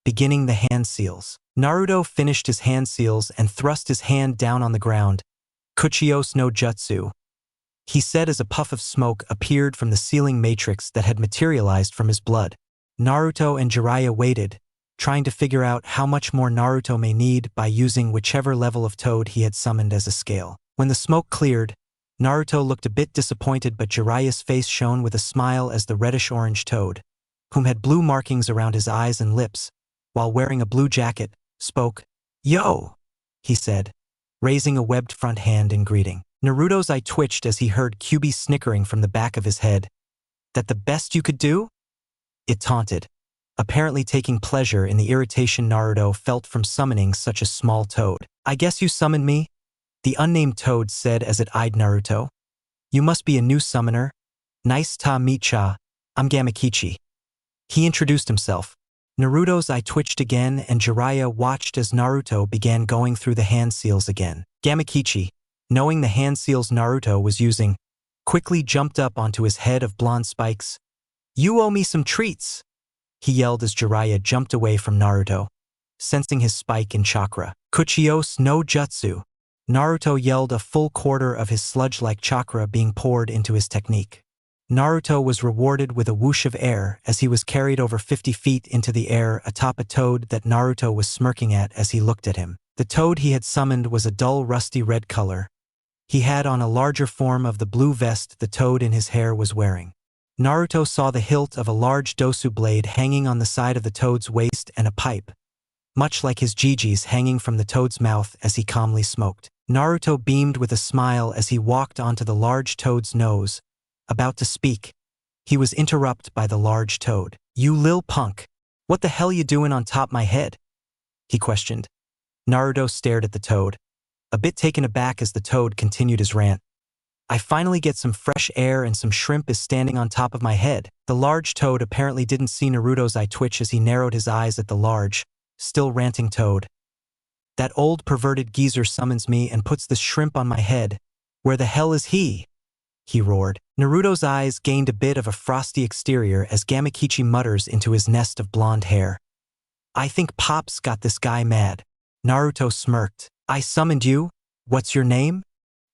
beginning the hand seals. Naruto finished his hand seals and thrust his hand down on the ground. "Kuchios no Jutsu," he said as a puff of smoke appeared from the sealing matrix that had materialized from his blood. Naruto and Jiraiya waited, trying to figure out how much more Naruto may need by using whichever level of toad he had summoned as a scale. When the smoke cleared, Naruto looked a bit disappointed, but Jiraiya's face shone with a smile as the reddish-orange toad, whom had blue markings around his eyes and lips, while wearing a blue jacket, spoke. "Yo!" he said, raising a webbed front hand in greeting. Naruto's eye twitched as he heard Kyuubi snickering from the back of his head. "That the best you could do?" it taunted, apparently taking pleasure in the irritation Naruto felt from summoning such a small toad. "I guess you summoned me?" the unnamed toad said as it eyed Naruto. "You must be a new summoner. Nice ta meet-cha, I'm Gamakichi." He introduced himself. Naruto's eye twitched again and Jiraiya watched as Naruto began going through the hand seals again. Gamakichi, knowing the hand seals Naruto was using, quickly jumped up onto his head of blonde spikes. "You owe me some treats," he yelled as Jiraiya jumped away from Naruto, sensing his spike in chakra. "Kuchios no Jutsu," Naruto yelled, a full quarter of his sludge-like chakra being poured into his technique. Naruto was rewarded with a whoosh of air as he was carried over 50 feet into the air atop a toad that Naruto was smirking at as he looked at him. The toad he had summoned was a dull rusty red color. He had on a larger form of the blue vest the toad in his hair was wearing. Naruto saw the hilt of a large dosu blade hanging on the side of the toad's waist and a pipe, much like his jijis hanging from the toad's mouth as he calmly smoked. Naruto beamed with a smile as he walked onto the large toad's nose. About to speak, he was interrupted by the large toad. "You lil punk, what the hell you doing on top my head?" he questioned. Naruto stared at the toad, a bit taken aback as the toad continued his rant. "I finally get some fresh air and some shrimp is standing on top of my head." The large toad apparently didn't see Naruto's eye twitch as he narrowed his eyes at the large, still ranting toad. "That old perverted geezer summons me and puts the shrimp on my head. Where the hell is he?" he roared. Naruto's eyes gained a bit of a frosty exterior as Gamakichi mutters into his nest of blonde hair. "I think Pop's got this guy mad." Naruto smirked. "I summoned you? What's your name?"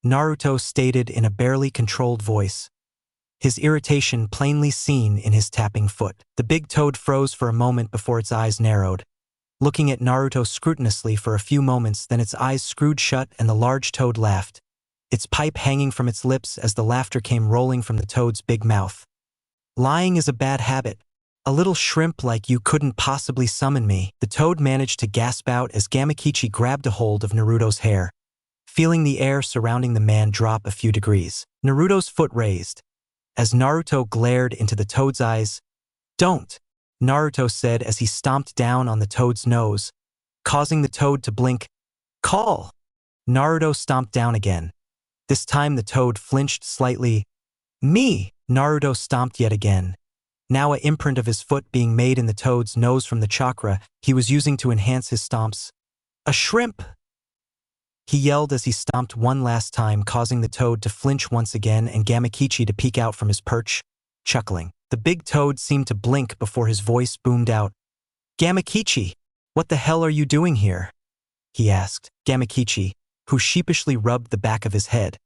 Naruto stated in a barely controlled voice. his irritation plainly seen in his tapping foot. The big toad froze for a moment before its eyes narrowed, looking at Naruto scrupulously for a few moments, then its eyes screwed shut and the large toad laughed, its pipe hanging from its lips as the laughter came rolling from the toad's big mouth. Lying is a bad habit. A little shrimp like you couldn't possibly summon me, the toad managed to gasp out as Gamakichi grabbed a hold of Naruto's hair, feeling the air surrounding the man drop a few degrees. Naruto's foot raised. As Naruto glared into the toad's eyes, "Don't," Naruto said as he stomped down on the toad's nose, causing the toad to blink. "Call!" Naruto stomped down again. This time the toad flinched slightly. "Me!" Naruto stomped yet again, now an imprint of his foot being made in the toad's nose from the chakra he was using to enhance his stomps. "A shrimp!" he yelled as he stomped one last time, causing the toad to flinch once again and Gamakichi to peek out from his perch, chuckling. The big toad seemed to blink before his voice boomed out. "Gamakichi, what the hell are you doing here?" he asked. Gamakichi, who sheepishly rubbed the back of his head,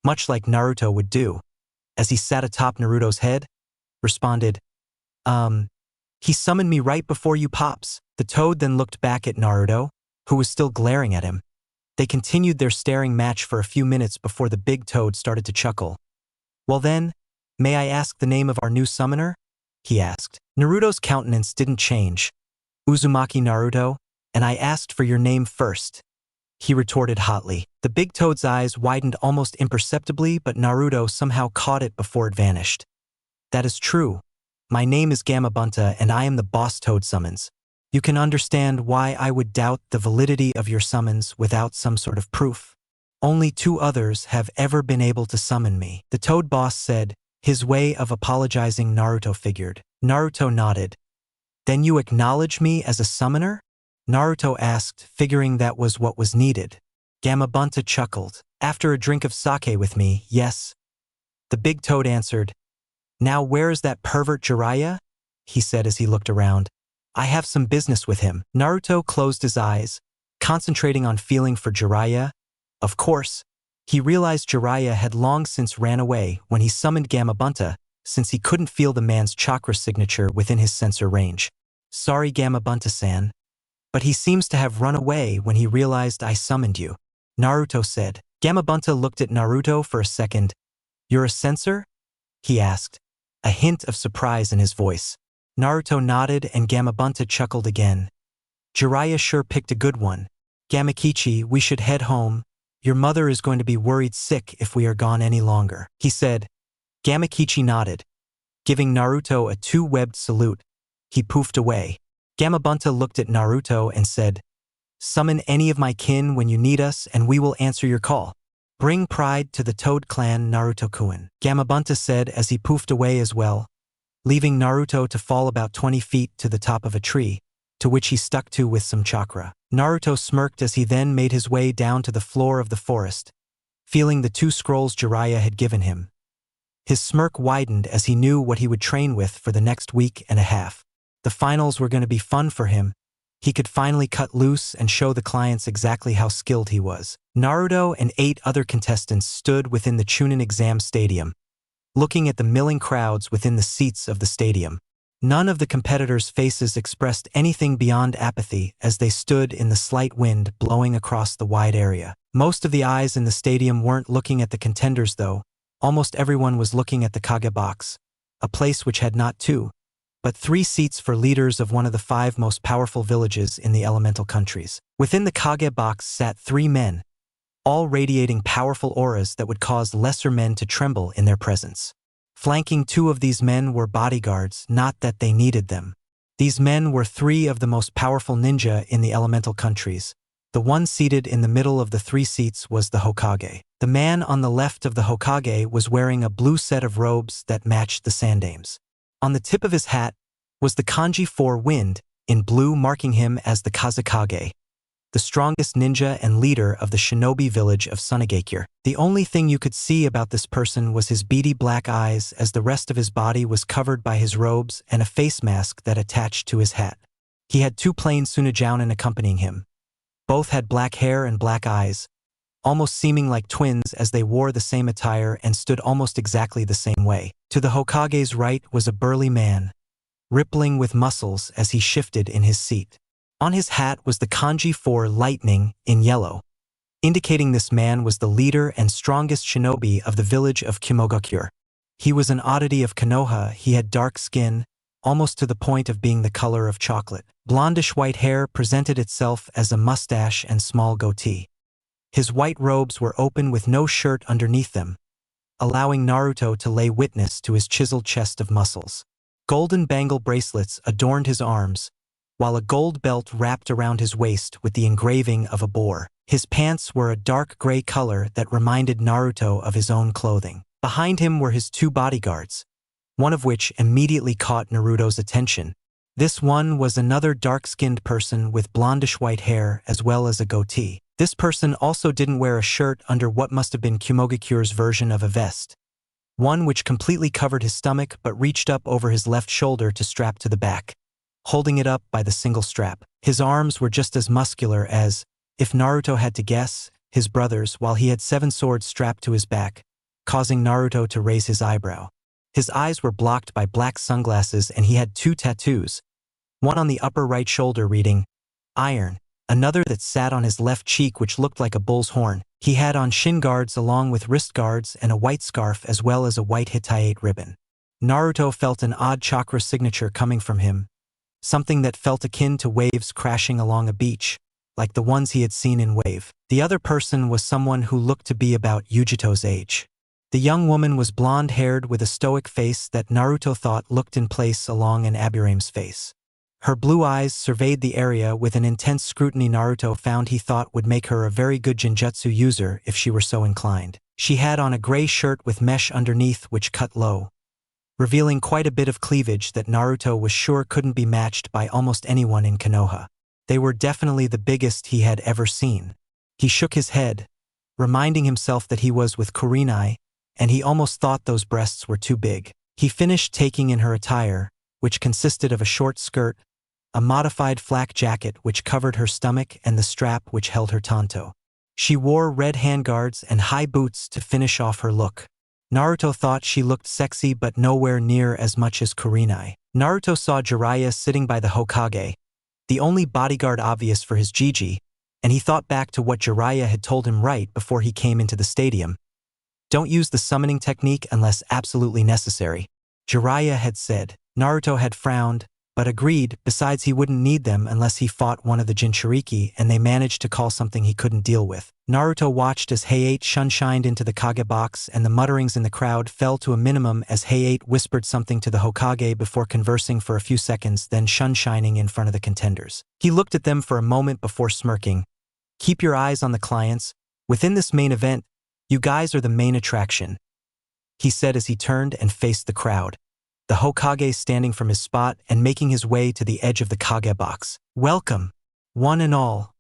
much like Naruto would do, as he sat atop Naruto's head, responded, He summoned me right before you pops." The toad then looked back at Naruto, who was still glaring at him. They continued their staring match for a few minutes before the big toad started to chuckle. "Well then, may I ask the name of our new summoner?" he asked. Naruto's countenance didn't change. "Uzumaki Naruto, and I asked for your name first," he retorted hotly. The big toad's eyes widened almost imperceptibly, but Naruto somehow caught it before it vanished. "That is true. My name is Gamabunta and I am the boss toad summons. You can understand why I would doubt the validity of your summons without some sort of proof. Only 2 others have ever been able to summon me," the toad boss said, his way of apologizing Naruto figured. Naruto nodded. "Then you acknowledge me as a summoner?" Naruto asked, figuring that was what was needed. Gamabunta chuckled. "After a drink of sake with me, yes." The big toad answered. "Now where is that pervert Jiraiya?" he said as he looked around. "I have some business with him." Naruto closed his eyes, concentrating on feeling for Jiraiya. Of course, he realized Jiraiya had long since ran away when he summoned Gamabunta, since he couldn't feel the man's chakra signature within his sensor range. "Sorry, Gamabunta-san, but he seems to have run away when he realized I summoned you," Naruto said. Gamabunta looked at Naruto for a second. "You're a censor?" he asked, a hint of surprise in his voice. Naruto nodded and Gamabunta chuckled again. "Jiraiya sure picked a good one. Gamakichi, we should head home. Your mother is going to be worried sick if we are gone any longer," he said. Gamakichi nodded. Giving Naruto a 2-webbed salute, he poofed away. Gamabunta looked at Naruto and said, "Summon any of my kin when you need us and we will answer your call. Bring pride to the Toad clan, Naruto-kun," Gamabunta said as he poofed away as well, leaving Naruto to fall about 20 feet to the top of a tree, to which he stuck to with some chakra. Naruto smirked as he then made his way down to the floor of the forest, feeling the 2 scrolls Jiraiya had given him. His smirk widened as he knew what he would train with for the next week and a half. The finals were going to be fun for him. He could finally cut loose and show the clients exactly how skilled he was. Naruto and 8 other contestants stood within the Chunin exam stadium, looking at the milling crowds within the seats of the stadium. None of the competitors' faces expressed anything beyond apathy as they stood in the slight wind blowing across the wide area. Most of the eyes in the stadium weren't looking at the contenders though. Almost everyone was looking at the Kage box, a place which had not 2, but 3 seats for leaders of one of the 5 most powerful villages in the elemental countries. Within the Kage box sat 3 men, all radiating powerful auras that would cause lesser men to tremble in their presence. Flanking 2 of these men were bodyguards, not that they needed them. These men were 3 of the most powerful ninja in the elemental countries. The one seated in the middle of the 3 seats was the Hokage. The man on the left of the Hokage was wearing a blue set of robes that matched the sandames. On the tip of his hat was the kanji 4 wind, in blue, marking him as the Kazekage, the strongest ninja and leader of the shinobi village of Tsunade. The only thing you could see about this person was his beady black eyes, as the rest of his body was covered by his robes and a face mask that attached to his hat. He had 2 plain Tsunejounen accompanying him. Both had black hair and black eyes, almost seeming like twins as they wore the same attire and stood almost exactly the same way. To the Hokage's right was a burly man, rippling with muscles as he shifted in his seat. On his hat was the kanji for lightning in yellow, indicating this man was the leader and strongest shinobi of the village of Kimogakure. He was an oddity of Konoha. He had dark skin, almost to the point of being the color of chocolate. Blondish white hair presented itself as a mustache and small goatee. His white robes were open with no shirt underneath them, allowing Naruto to lay witness to his chiseled chest of muscles. Golden bangle bracelets adorned his arms, while a gold belt wrapped around his waist with the engraving of a boar. His pants were a dark gray color that reminded Naruto of his own clothing. Behind him were his two bodyguards, one of which immediately caught Naruto's attention. This one was another dark-skinned person with blondish white hair as well as a goatee. This person also didn't wear a shirt under what must have been Kumogakure's version of a vest, one which completely covered his stomach but reached up over his left shoulder to strap to the back, holding it up by the single strap. His arms were just as muscular as, if Naruto had to guess, his brother's, while he had 7 swords strapped to his back, causing Naruto to raise his eyebrow. His eyes were blocked by black sunglasses and he had 2 tattoos, one on the upper right shoulder reading, Iron, another that sat on his left cheek which looked like a bull's horn. He had on shin guards along with wrist guards and a white scarf as well as a white Hittite ribbon. Naruto felt an odd chakra signature coming from him, something that felt akin to waves crashing along a beach, like the ones he had seen in Wave. The other person was someone who looked to be about Yugito's age. The young woman was blonde-haired with a stoic face that Naruto thought looked in place along an Aburame's face. Her blue eyes surveyed the area with an intense scrutiny Naruto found he thought would make her a very good Genjutsu user if she were so inclined. She had on a gray shirt with mesh underneath which cut low, revealing quite a bit of cleavage that Naruto was sure couldn't be matched by almost anyone in Konoha. They were definitely the biggest he had ever seen. He shook his head, reminding himself that he was with Kurenai, and he almost thought those breasts were too big. He finished taking in her attire, which consisted of a short skirt, a modified flak jacket which covered her stomach and the strap which held her tanto. She wore red handguards and high boots to finish off her look. Naruto thought she looked sexy but nowhere near as much as Kurenai. Naruto saw Jiraiya sitting by the Hokage, the only bodyguard obvious for his Gigi, and he thought back to what Jiraiya had told him right before he came into the stadium. Don't use the summoning technique unless absolutely necessary, Jiraiya had said. Naruto had frowned, but agreed. Besides, he wouldn't need them unless he fought one of the Jinchuriki and they managed to call something he couldn't deal with. Naruto watched as Hayate shunshined into the Kage box and the mutterings in the crowd fell to a minimum as Hayate whispered something to the Hokage before conversing for a few seconds, then shunshining in front of the contenders. He looked at them for a moment before smirking. Keep your eyes on the clients. Within this main event, you guys are the main attraction, he said as he turned and faced the crowd, the Hokage standing from his spot and making his way to the edge of the Kage box. Welcome, one and all,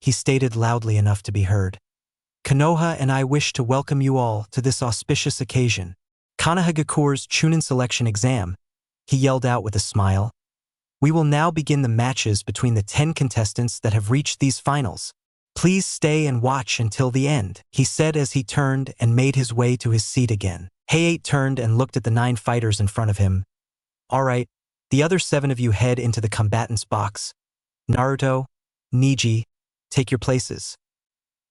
he stated loudly enough to be heard. Konoha and I wish to welcome you all to this auspicious occasion. Konohagakure's Chunin selection exam, he yelled out with a smile. We will now begin the matches between the 10 contestants that have reached these finals. Please stay and watch until the end, he said as he turned and made his way to his seat again. Hayate turned and looked at the 9 fighters in front of him. All right, the other 7 of you head into the combatants box. Naruto, Neji, take your places,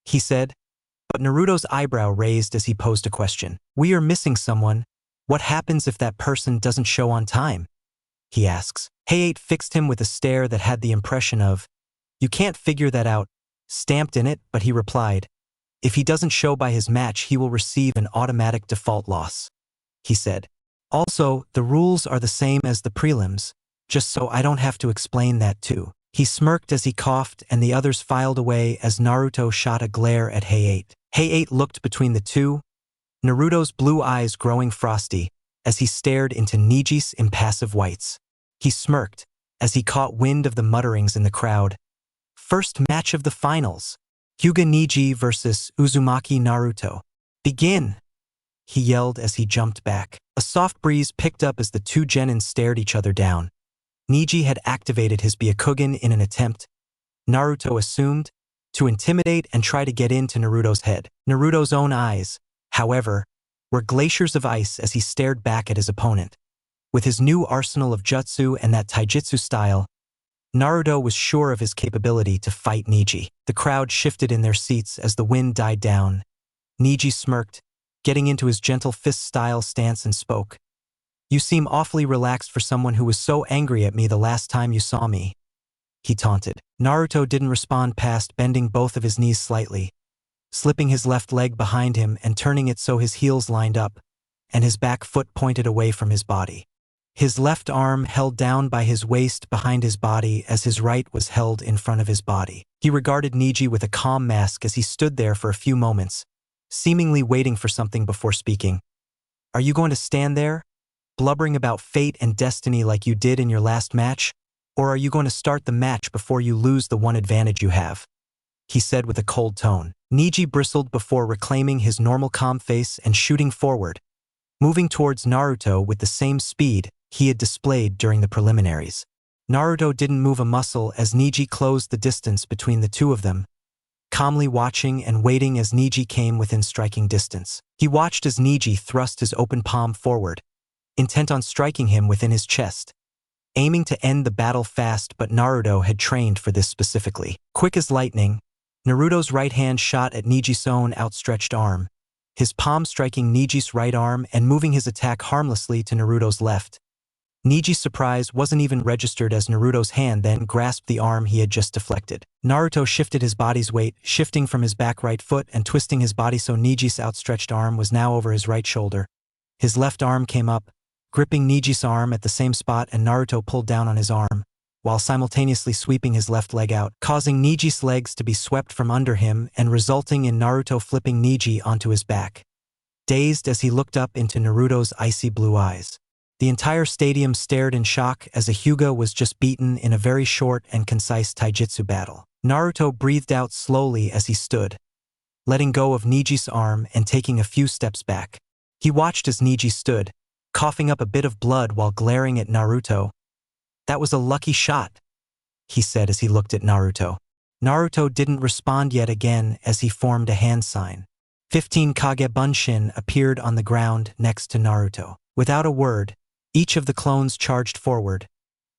he said, but Naruto's eyebrow raised as he posed a question. We are missing someone. What happens if that person doesn't show on time? He asks. Hayate fixed him with a stare that had the impression of, you can't figure that out, stamped in it, but he replied, if he doesn't show by his match, he will receive an automatic default loss, he said. Also, the rules are the same as the prelims, just so I don't have to explain that too. He smirked as he coughed and the others filed away as Naruto shot a glare at Hayate. Hayate looked between the two, Naruto's blue eyes growing frosty as he stared into Neji's impassive whites. He smirked as he caught wind of the mutterings in the crowd. First match of the finals. Hyuga Neji versus Uzumaki Naruto. Begin, he yelled as he jumped back. A soft breeze picked up as the 2 genin stared each other down. Neji had activated his Byakugan in an attempt, Naruto assumed, to intimidate and try to get into Naruto's head. Naruto's own eyes, however, were glaciers of ice as he stared back at his opponent. With his new arsenal of jutsu and that taijutsu style, Naruto was sure of his capability to fight Neji. The crowd shifted in their seats as the wind died down. Neji smirked, getting into his gentle fist-style stance and spoke. "You seem awfully relaxed for someone who was so angry at me the last time you saw me," he taunted. Naruto didn't respond past bending both of his knees slightly, slipping his left leg behind him and turning it so his heels lined up, and his back foot pointed away from his body. His left arm held down by his waist behind his body as his right was held in front of his body. He regarded Neji with a calm mask as he stood there for a few moments, seemingly waiting for something before speaking. "Are you going to stand there, blubbering about fate and destiny like you did in your last match? Or are you going to start the match before you lose the one advantage you have?" he said with a cold tone. Neji bristled before reclaiming his normal calm face and shooting forward, moving towards Naruto with the same speed he had displayed during the preliminaries. Naruto didn't move a muscle as Neji closed the distance between the two of them, calmly watching and waiting as Neji came within striking distance. He watched as Neji thrust his open palm forward, intent on striking him within his chest, aiming to end the battle fast, but Naruto had trained for this specifically. Quick as lightning, Naruto's right hand shot at Neji's own outstretched arm, his palm striking Neji's right arm and moving his attack harmlessly to Naruto's left. Neji's surprise wasn't even registered as Naruto's hand then grasped the arm he had just deflected. Naruto shifted his body's weight, shifting from his back right foot and twisting his body so Neji's outstretched arm was now over his right shoulder. His left arm came up, gripping Neji's arm at the same spot, and Naruto pulled down on his arm, while simultaneously sweeping his left leg out, causing Neji's legs to be swept from under him and resulting in Naruto flipping Neji onto his back, dazed as he looked up into Naruto's icy blue eyes. The entire stadium stared in shock as a Hyuga was just beaten in a very short and concise taijutsu battle. Naruto breathed out slowly as he stood, letting go of Neji's arm and taking a few steps back. He watched as Neji stood, coughing up a bit of blood while glaring at Naruto. "That was a lucky shot," he said as he looked at Naruto. Naruto didn't respond yet again as he formed a hand sign. 15 Kage Bunshin appeared on the ground next to Naruto. Without a word, each of the clones charged forward,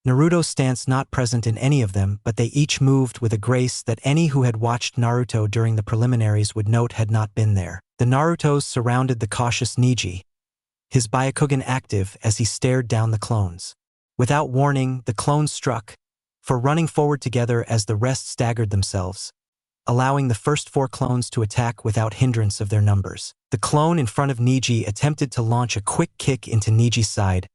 Naruto's stance not present in any of them, but they each moved with a grace that any who had watched Naruto during the preliminaries would note had not been there. The Narutos surrounded the cautious Neji, his Byakugan active as he stared down the clones. Without warning, the clones struck, for running forward together as the rest staggered themselves, allowing the first 4 clones to attack without hindrance of their numbers. The clone in front of Neji attempted to launch a quick kick into Neji's side,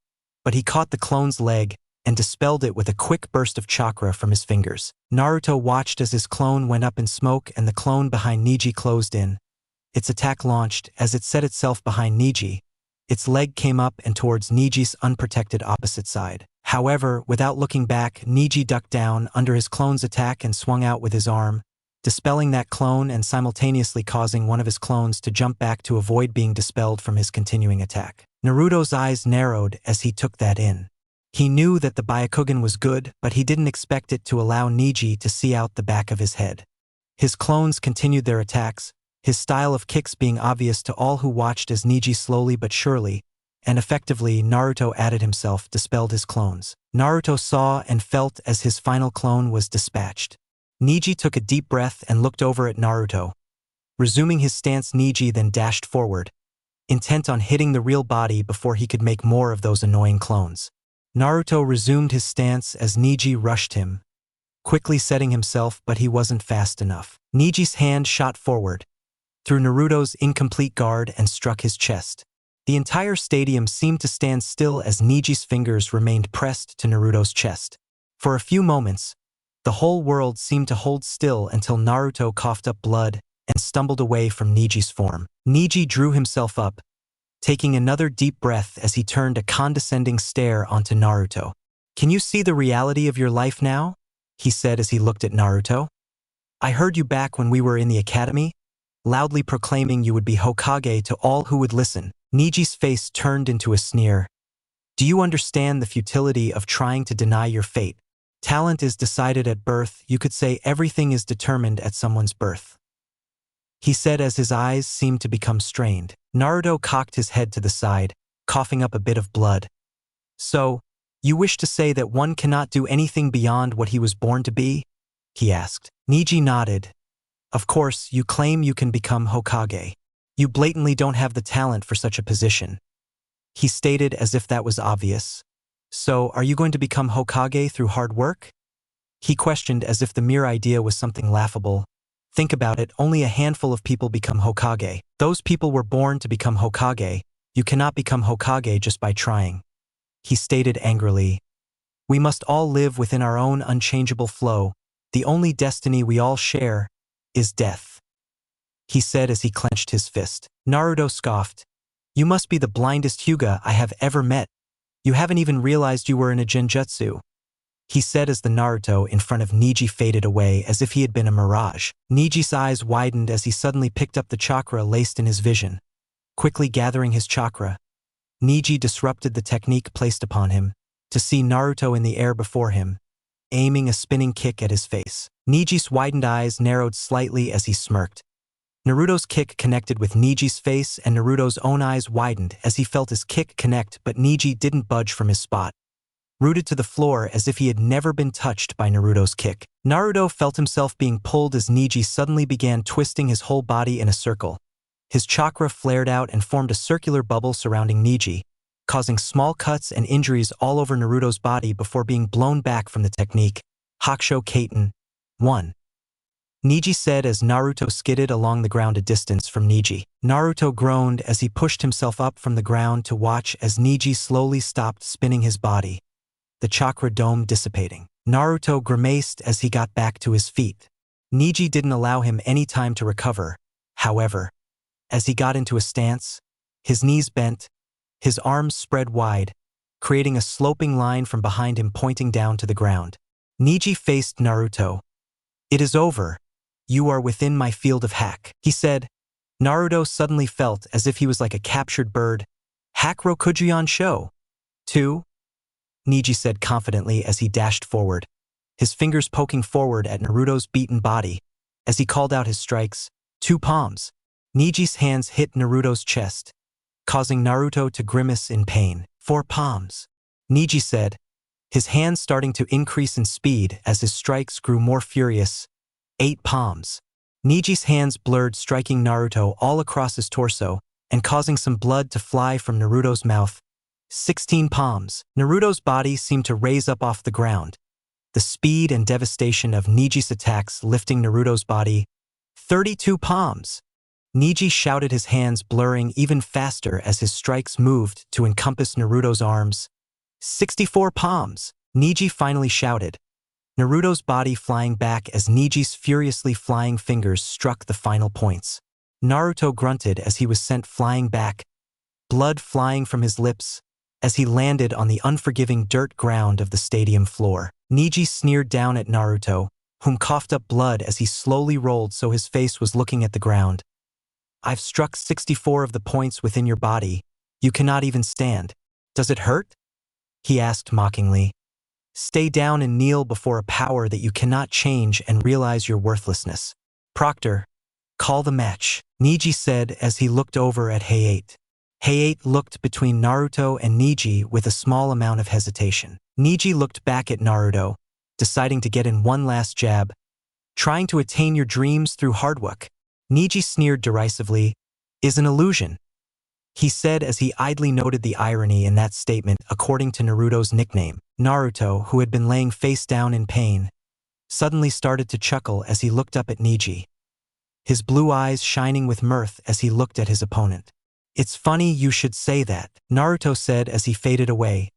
but he caught the clone's leg and dispelled it with a quick burst of chakra from his fingers. Naruto watched as his clone went up in smoke and the clone behind Neji closed in. Its attack launched as it set itself behind Neji. Its leg came up and towards Neji's unprotected opposite side. However, without looking back, Neji ducked down under his clone's attack and swung out with his arm, dispelling that clone and simultaneously causing one of his clones to jump back to avoid being dispelled from his continuing attack. Naruto's eyes narrowed as he took that in. He knew that the Byakugan was good, but he didn't expect it to allow Neji to see out the back of his head. His clones continued their attacks, his style of kicks being obvious to all who watched as Neji slowly but surely, and effectively Naruto added himself, dispelled his clones. Naruto saw and felt as his final clone was dispatched. Neji took a deep breath and looked over at Naruto. Resuming his stance, Neji then dashed forward, intent on hitting the real body before he could make more of those annoying clones. Naruto resumed his stance as Neji rushed him, quickly setting himself, but he wasn't fast enough. Neji's hand shot forward, through Naruto's incomplete guard and struck his chest. The entire stadium seemed to stand still as Neji's fingers remained pressed to Naruto's chest. For a few moments, the whole world seemed to hold still until Naruto coughed up blood and stumbled away from Neji's form. Neji drew himself up, taking another deep breath as he turned a condescending stare onto Naruto. "Can you see the reality of your life now?" he said as he looked at Naruto. "I heard you back when we were in the academy, loudly proclaiming you would be Hokage to all who would listen." Neji's face turned into a sneer. "Do you understand the futility of trying to deny your fate? Talent is decided at birth. You could say everything is determined at someone's birth. He said as his eyes seemed to become strained. Naruto cocked his head to the side, coughing up a bit of blood. So, you wish to say that one cannot do anything beyond what he was born to be? He asked. Neji nodded. Of course, you claim you can become Hokage. You blatantly don't have the talent for such a position. He stated as if that was obvious. So, are you going to become Hokage through hard work? He questioned as if the mere idea was something laughable. Think about it, only a handful of people become Hokage. Those people were born to become Hokage. You cannot become Hokage just by trying. He stated angrily. We must all live within our own unchangeable flow. The only destiny we all share is death. He said as he clenched his fist. Naruto scoffed. You must be the blindest Hyuga I have ever met. You haven't even realized you were in a Genjutsu. He said as the Naruto in front of Neji faded away as if he had been a mirage. Neji's eyes widened as he suddenly picked up the chakra laced in his vision. Quickly gathering his chakra, Neji disrupted the technique placed upon him, to see Naruto in the air before him, aiming a spinning kick at his face. Neji's widened eyes narrowed slightly as he smirked. Naruto's kick connected with Neji's face and Naruto's own eyes widened as he felt his kick connect, but Neji didn't budge from his spot. Rooted to the floor as if he had never been touched by Naruto's kick. Naruto felt himself being pulled as Neji suddenly began twisting his whole body in a circle. His chakra flared out and formed a circular bubble surrounding Neji, causing small cuts and injuries all over Naruto's body before being blown back from the technique. Hakusho Kaiten 1. Neji said as Naruto skidded along the ground a distance from Neji. Naruto groaned as he pushed himself up from the ground to watch as Neji slowly stopped spinning his body, the chakra dome dissipating. Naruto grimaced as he got back to his feet. Neji didn't allow him any time to recover, however. As he got into a stance, his knees bent, his arms spread wide, creating a sloping line from behind him pointing down to the ground. Neji faced Naruto. It is over. You are within my field of hack, he said. Naruto suddenly felt as if he was like a captured bird. Hack Rokujuyan Sho. 2. Neji said confidently as he dashed forward, his fingers poking forward at Naruto's beaten body. As he called out his strikes, 2 palms. Neji's hands hit Naruto's chest, causing Naruto to grimace in pain. 4 palms. Neji said, his hands starting to increase in speed as his strikes grew more furious. 8 palms. Neji's hands blurred, striking Naruto all across his torso and causing some blood to fly from Naruto's mouth. 16 palms. Naruto's body seemed to raise up off the ground, the speed and devastation of Neji's attacks lifting Naruto's body. 32 palms. Neji shouted, his hands blurring even faster as his strikes moved to encompass Naruto's arms. 64 palms. Neji finally shouted, Naruto's body flying back as Neji's furiously flying fingers struck the final points. Naruto grunted as he was sent flying back, blood flying from his lips as he landed on the unforgiving dirt ground of the stadium floor. Neji sneered down at Naruto, whom coughed up blood as he slowly rolled so his face was looking at the ground. I've struck 64 of the points within your body. You cannot even stand. Does it hurt? He asked mockingly. Stay down and kneel before a power that you cannot change and realize your worthlessness. Proctor, call the match, Neji said as he looked over at Hayate. Hayate looked between Naruto and Neji with a small amount of hesitation. Neji looked back at Naruto, deciding to get in one last jab. Trying to attain your dreams through hard work, Neji sneered derisively, is an illusion. He said as he idly noted the irony in that statement according to Naruto's nickname. Naruto, who had been laying face down in pain, suddenly started to chuckle as he looked up at Neji, his blue eyes shining with mirth as he looked at his opponent. It's funny you should say that, Naruto said as he faded away,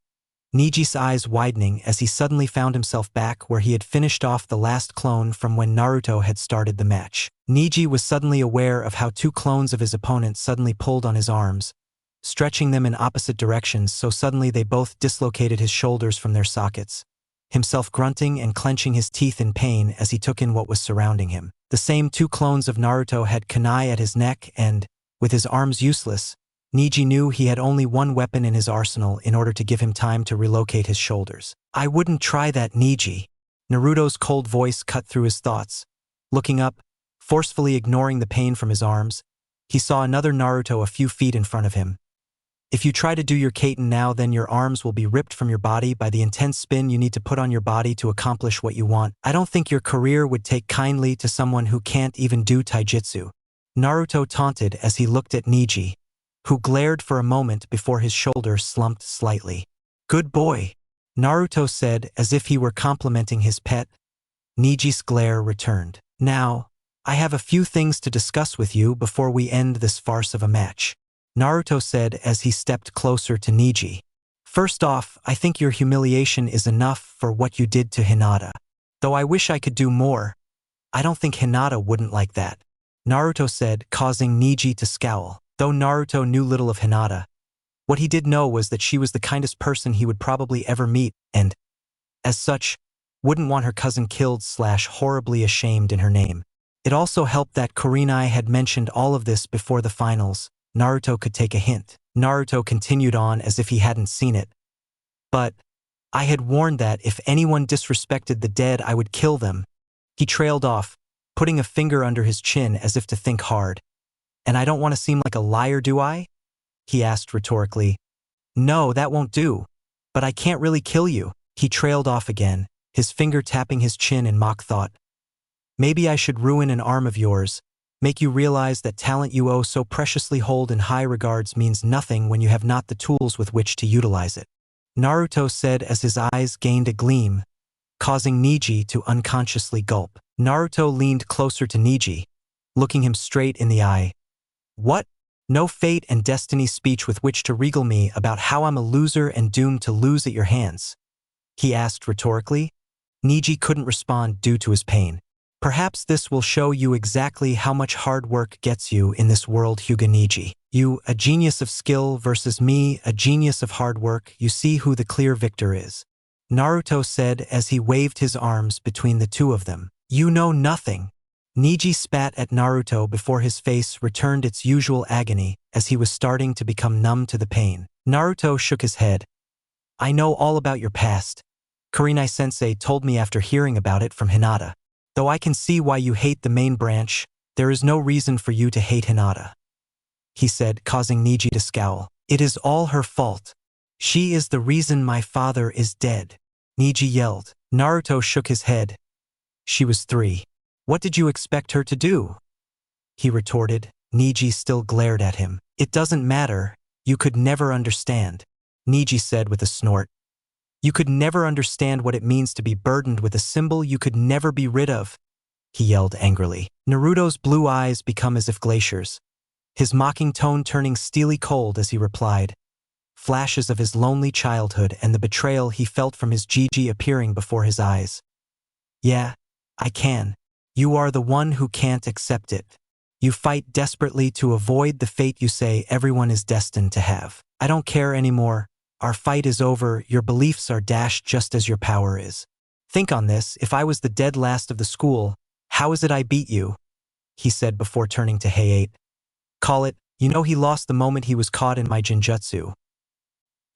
Neji's eyes widening as he suddenly found himself back where he had finished off the last clone from when Naruto had started the match. Neji was suddenly aware of how 2 clones of his opponent suddenly pulled on his arms, stretching them in opposite directions so suddenly they both dislocated his shoulders from their sockets, himself grunting and clenching his teeth in pain as he took in what was surrounding him. The same 2 clones of Naruto had kunai at his neck and, with his arms useless, Neji knew he had only one weapon in his arsenal in order to give him time to relocate his shoulders. I wouldn't try that, Neji. Naruto's cold voice cut through his thoughts. Looking up, forcefully ignoring the pain from his arms, he saw another Naruto a few feet in front of him. If you try to do your Katen now, then your arms will be ripped from your body by the intense spin you need to put on your body to accomplish what you want. I don't think your career would take kindly to someone who can't even do taijutsu. Naruto taunted as he looked at Neji, who glared for a moment before his shoulders slumped slightly. Good boy, Naruto said as if he were complimenting his pet. Neji's glare returned. Now, I have a few things to discuss with you before we end this farce of a match, Naruto said as he stepped closer to Neji. First off, I think your humiliation is enough for what you did to Hinata. Though I wish I could do more, I don't think Hinata wouldn't like that, Naruto said, causing Neji to scowl. Though Naruto knew little of Hinata, what he did know was that she was the kindest person he would probably ever meet and, as such, wouldn't want her cousin killed / horribly ashamed in her name. It also helped that Kurenai had mentioned all of this before the finals. Naruto could take a hint. Naruto continued on as if he hadn't seen it. But I had warned that if anyone disrespected the dead, I would kill them. He trailed off, putting a finger under his chin as if to think hard. And I don't want to seem like a liar, do I? He asked rhetorically. No, that won't do. But I can't really kill you. He trailed off again, his finger tapping his chin in mock thought. Maybe I should ruin an arm of yours, make you realize that talent you so preciously hold in high regards means nothing when you have not the tools with which to utilize it, Naruto said as his eyes gained a gleam, causing Neji to unconsciously gulp. Naruto leaned closer to Neji, looking him straight in the eye. What? No fate and destiny speech with which to regale me about how I'm a loser and doomed to lose at your hands? He asked rhetorically. Neji couldn't respond due to his pain. Perhaps this will show you exactly how much hard work gets you in this world, Hyuga Neji. You, a genius of skill versus me, a genius of hard work, you see who the clear victor is, Naruto said as he waved his arms between the two of them. You know nothing. Neji spat at Naruto before his face returned its usual agony as he was starting to become numb to the pain. Naruto shook his head. I know all about your past. Kurenai-sensei told me after hearing about it from Hinata. Though I can see why you hate the main branch, there is no reason for you to hate Hinata, he said, causing Neji to scowl. It is all her fault. She is the reason my father is dead, Neji yelled. Naruto shook his head. She was 3. What did you expect her to do? He retorted. Neji still glared at him. It doesn't matter. You could never understand, Neji said with a snort. You could never understand what it means to be burdened with a symbol you could never be rid of, he yelled angrily. Naruto's blue eyes become as if glaciers, his mocking tone turning steely cold as he replied. Flashes of his lonely childhood and the betrayal he felt from his Gigi appearing before his eyes. Yeah, I can. You are the one who can't accept it. You fight desperately to avoid the fate you say everyone is destined to have. I don't care anymore. Our fight is over, your beliefs are dashed just as your power is. Think on this, if I was the dead last of the school, how is it I beat you? He said before turning to Hayate. Call it, you know he lost the moment he was caught in my Genjutsu,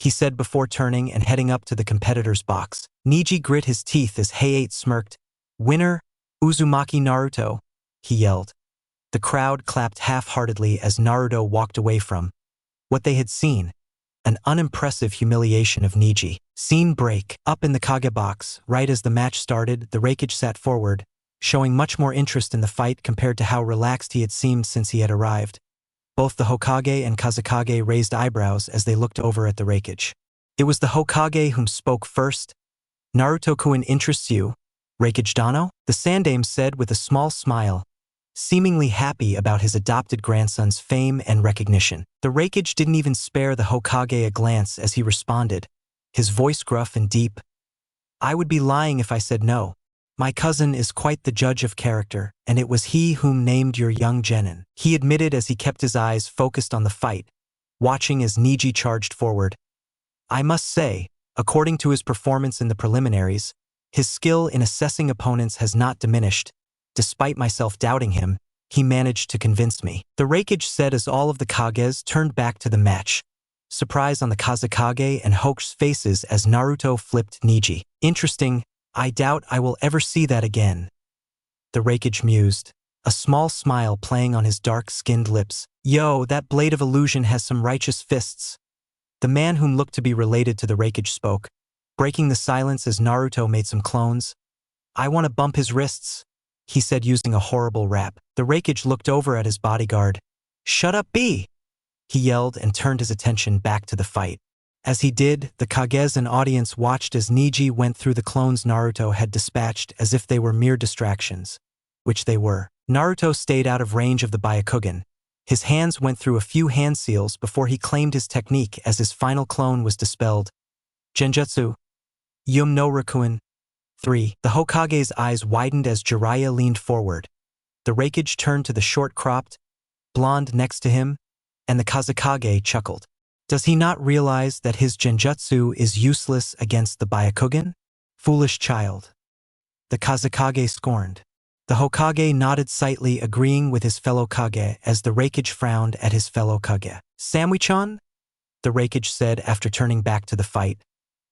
he said before turning and heading up to the competitor's box. Neji grit his teeth as Hayate smirked. Winner, Uzumaki Naruto, he yelled. The crowd clapped half-heartedly as Naruto walked away from what they had seen. An unimpressive humiliation of Neji. Scene break. Up in the Kage box, right as the match started, the Raikage sat forward, showing much more interest in the fight compared to how relaxed he had seemed since he had arrived. Both the Hokage and Kazekage raised eyebrows as they looked over at the Raikage. It was the Hokage whom spoke first. Naruto-kun interests you, Raikage Dano? The Sandaime said with a small smile, seemingly happy about his adopted grandson's fame and recognition. The Raikage didn't even spare the Hokage a glance as he responded, his voice gruff and deep. I would be lying if I said no. My cousin is quite the judge of character, and it was he whom named your young genin, he admitted as he kept his eyes focused on the fight, watching as Neji charged forward. I must say, according to his performance in the preliminaries, his skill in assessing opponents has not diminished. Despite myself doubting him, he managed to convince me, the Raikage said as all of the Kages turned back to the match. Surprise on the Kazekage and Hoku's faces as Naruto flipped Neji. Interesting, I doubt I will ever see that again. The Raikage mused, a small smile playing on his dark-skinned lips. Yo, that blade of illusion has some righteous fists. The man whom looked to be related to the Raikage spoke, breaking the silence as Naruto made some clones. I want to bump his wrists, he said using a horrible rap. The Raikage looked over at his bodyguard. Shut up, B! He yelled and turned his attention back to the fight. As he did, the Kages and audience watched as Neji went through the clones Naruto had dispatched as if they were mere distractions. Which they were. Naruto stayed out of range of the Byakugan. His hands went through a few hand seals before he claimed his technique as his final clone was dispelled. Genjutsu. Yum no Rakuen. 3. The Hokage's eyes widened as Jiraiya leaned forward. The Raikage turned to the short-cropped blonde next to him, and the Kazekage chuckled. Does he not realize that his Genjutsu is useless against the Byakugan? Foolish child. The Kazekage scorned. The Hokage nodded slightly, agreeing with his fellow Kage as the Raikage frowned at his fellow Kage. Samui-chan? The Raikage said after turning back to the fight,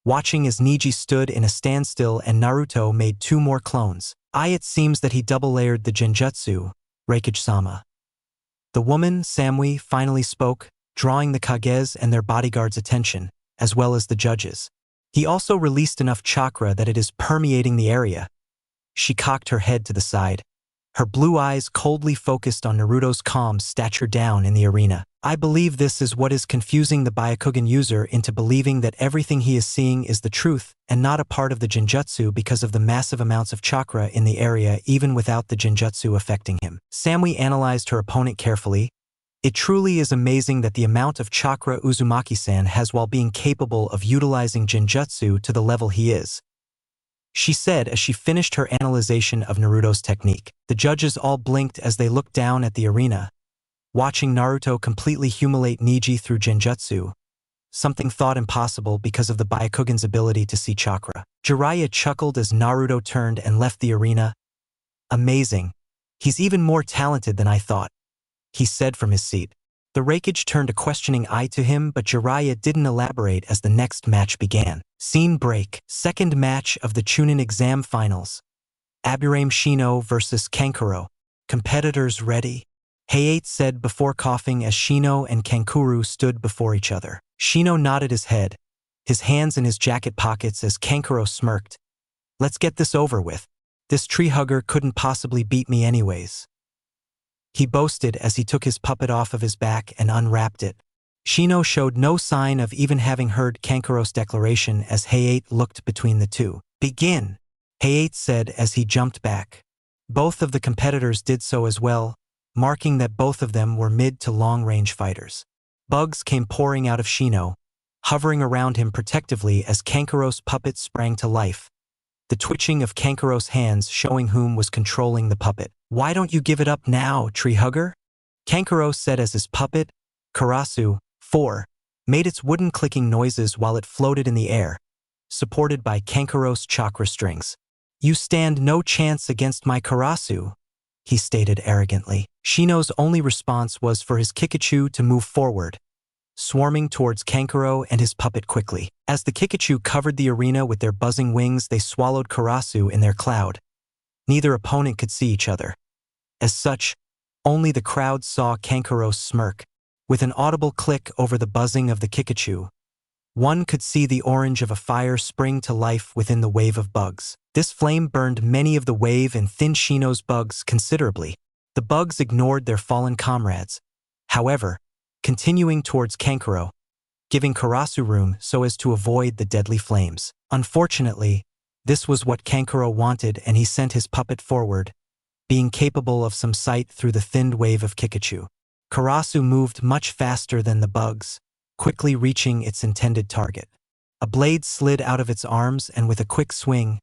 watching as Neji stood in a standstill and Naruto made 2 more clones. It seems that he double-layered the Genjutsu, Raikage-sama. The woman, Samui, finally spoke, drawing the Kages and their bodyguards' attention, as well as the judges. He also released enough chakra that it is permeating the area. She cocked her head to the side, her blue eyes coldly focused on Naruto's calm stature down in the arena. I believe this is what is confusing the Byakugan user into believing that everything he is seeing is the truth and not a part of the Genjutsu because of the massive amounts of chakra in the area even without the Genjutsu affecting him. Samui analyzed her opponent carefully. It truly is amazing that the amount of chakra Uzumaki-san has while being capable of utilizing Genjutsu to the level he is, she said as she finished her analyzation of Naruto's technique. The judges all blinked as they looked down at the arena, watching Naruto completely humiliate Neji through Genjutsu, something thought impossible because of the Byakugan's ability to see chakra. Jiraiya chuckled as Naruto turned and left the arena. Amazing. He's even more talented than I thought, he said from his seat. The Raikage turned a questioning eye to him, but Jiraiya didn't elaborate as the next match began. Scene break. Second match of the Chunin exam finals. Aburame Shino versus Kankuro. Competitors ready? Hayate said before coughing as Shino and Kankuro stood before each other. Shino nodded his head, his hands in his jacket pockets as Kankuro smirked. Let's get this over with. This tree hugger couldn't possibly beat me anyways, he boasted as he took his puppet off of his back and unwrapped it. Shino showed no sign of even having heard Kankuro's declaration as Hayate looked between the two. Begin, Hayate said as he jumped back. Both of the competitors did so as well, marking that both of them were mid to long-range fighters. Bugs came pouring out of Shino, hovering around him protectively as Kankuro's puppet sprang to life, the twitching of Kankuro's hands showing whom was controlling the puppet. Why don't you give it up now, tree hugger? Kankuro said as his puppet, Karasu, 4, made its wooden clicking noises while it floated in the air, supported by Kankuro's chakra strings. You stand no chance against my Karasu, he stated arrogantly. Shino's only response was for his Kikachu to move forward, swarming towards Kankuro and his puppet quickly. As the Kikachu covered the arena with their buzzing wings, they swallowed Karasu in their cloud. Neither opponent could see each other. As such, only the crowd saw Kankuro smirk. With an audible click over the buzzing of the Kikachu, one could see the orange of a fire spring to life within the wave of bugs. This flame burned many of the wave and thin Shino's bugs considerably. The bugs ignored their fallen comrades, however, continuing towards Kankuro, giving Karasu room so as to avoid the deadly flames. Unfortunately, this was what Kankuro wanted, and he sent his puppet forward, being capable of some sight through the thinned wave of Kikachu. Karasu moved much faster than the bugs, quickly reaching its intended target. A blade slid out of its arms and with a quick swing,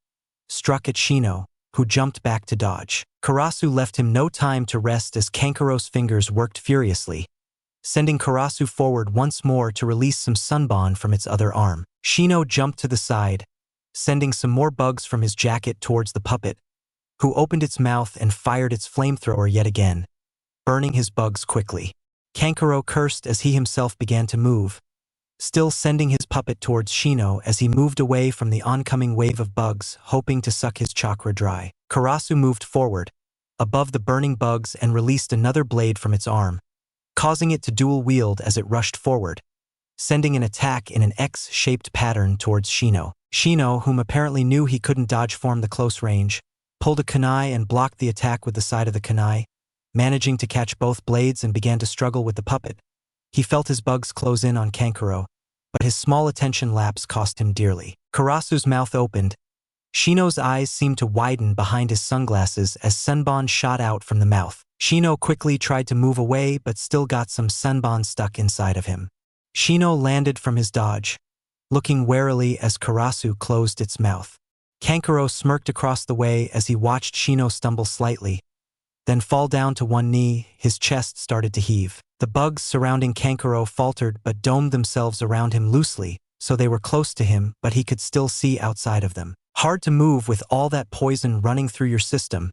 struck at Shino, who jumped back to dodge. Karasu left him no time to rest as Kankuro's fingers worked furiously, sending Karasu forward once more to release some sunbon from its other arm. Shino jumped to the side, sending some more bugs from his jacket towards the puppet, who opened its mouth and fired its flamethrower yet again, burning his bugs quickly. Kankuro cursed as he himself began to move, still sending his puppet towards Shino as he moved away from the oncoming wave of bugs, hoping to suck his chakra dry. Karasu moved forward, above the burning bugs, and released another blade from its arm, causing it to dual-wield as it rushed forward, sending an attack in an X-shaped pattern towards Shino. Shino, whom apparently knew he couldn't dodge form the close range, pulled a kunai and blocked the attack with the side of the kunai, managing to catch both blades, and began to struggle with the puppet. He felt his bugs close in on Kankuro, but his small attention lapse cost him dearly. Karasu's mouth opened. Shino's eyes seemed to widen behind his sunglasses as sunbon shot out from the mouth. Shino quickly tried to move away but still got some sunbon stuck inside of him. Shino landed from his dodge, looking warily as Karasu closed its mouth. Kankuro smirked across the way as he watched Shino stumble slightly, then fall down to one knee. His chest started to heave. The bugs surrounding Kankuro faltered but domed themselves around him loosely, so they were close to him, but he could still see outside of them. Hard to move with all that poison running through your system,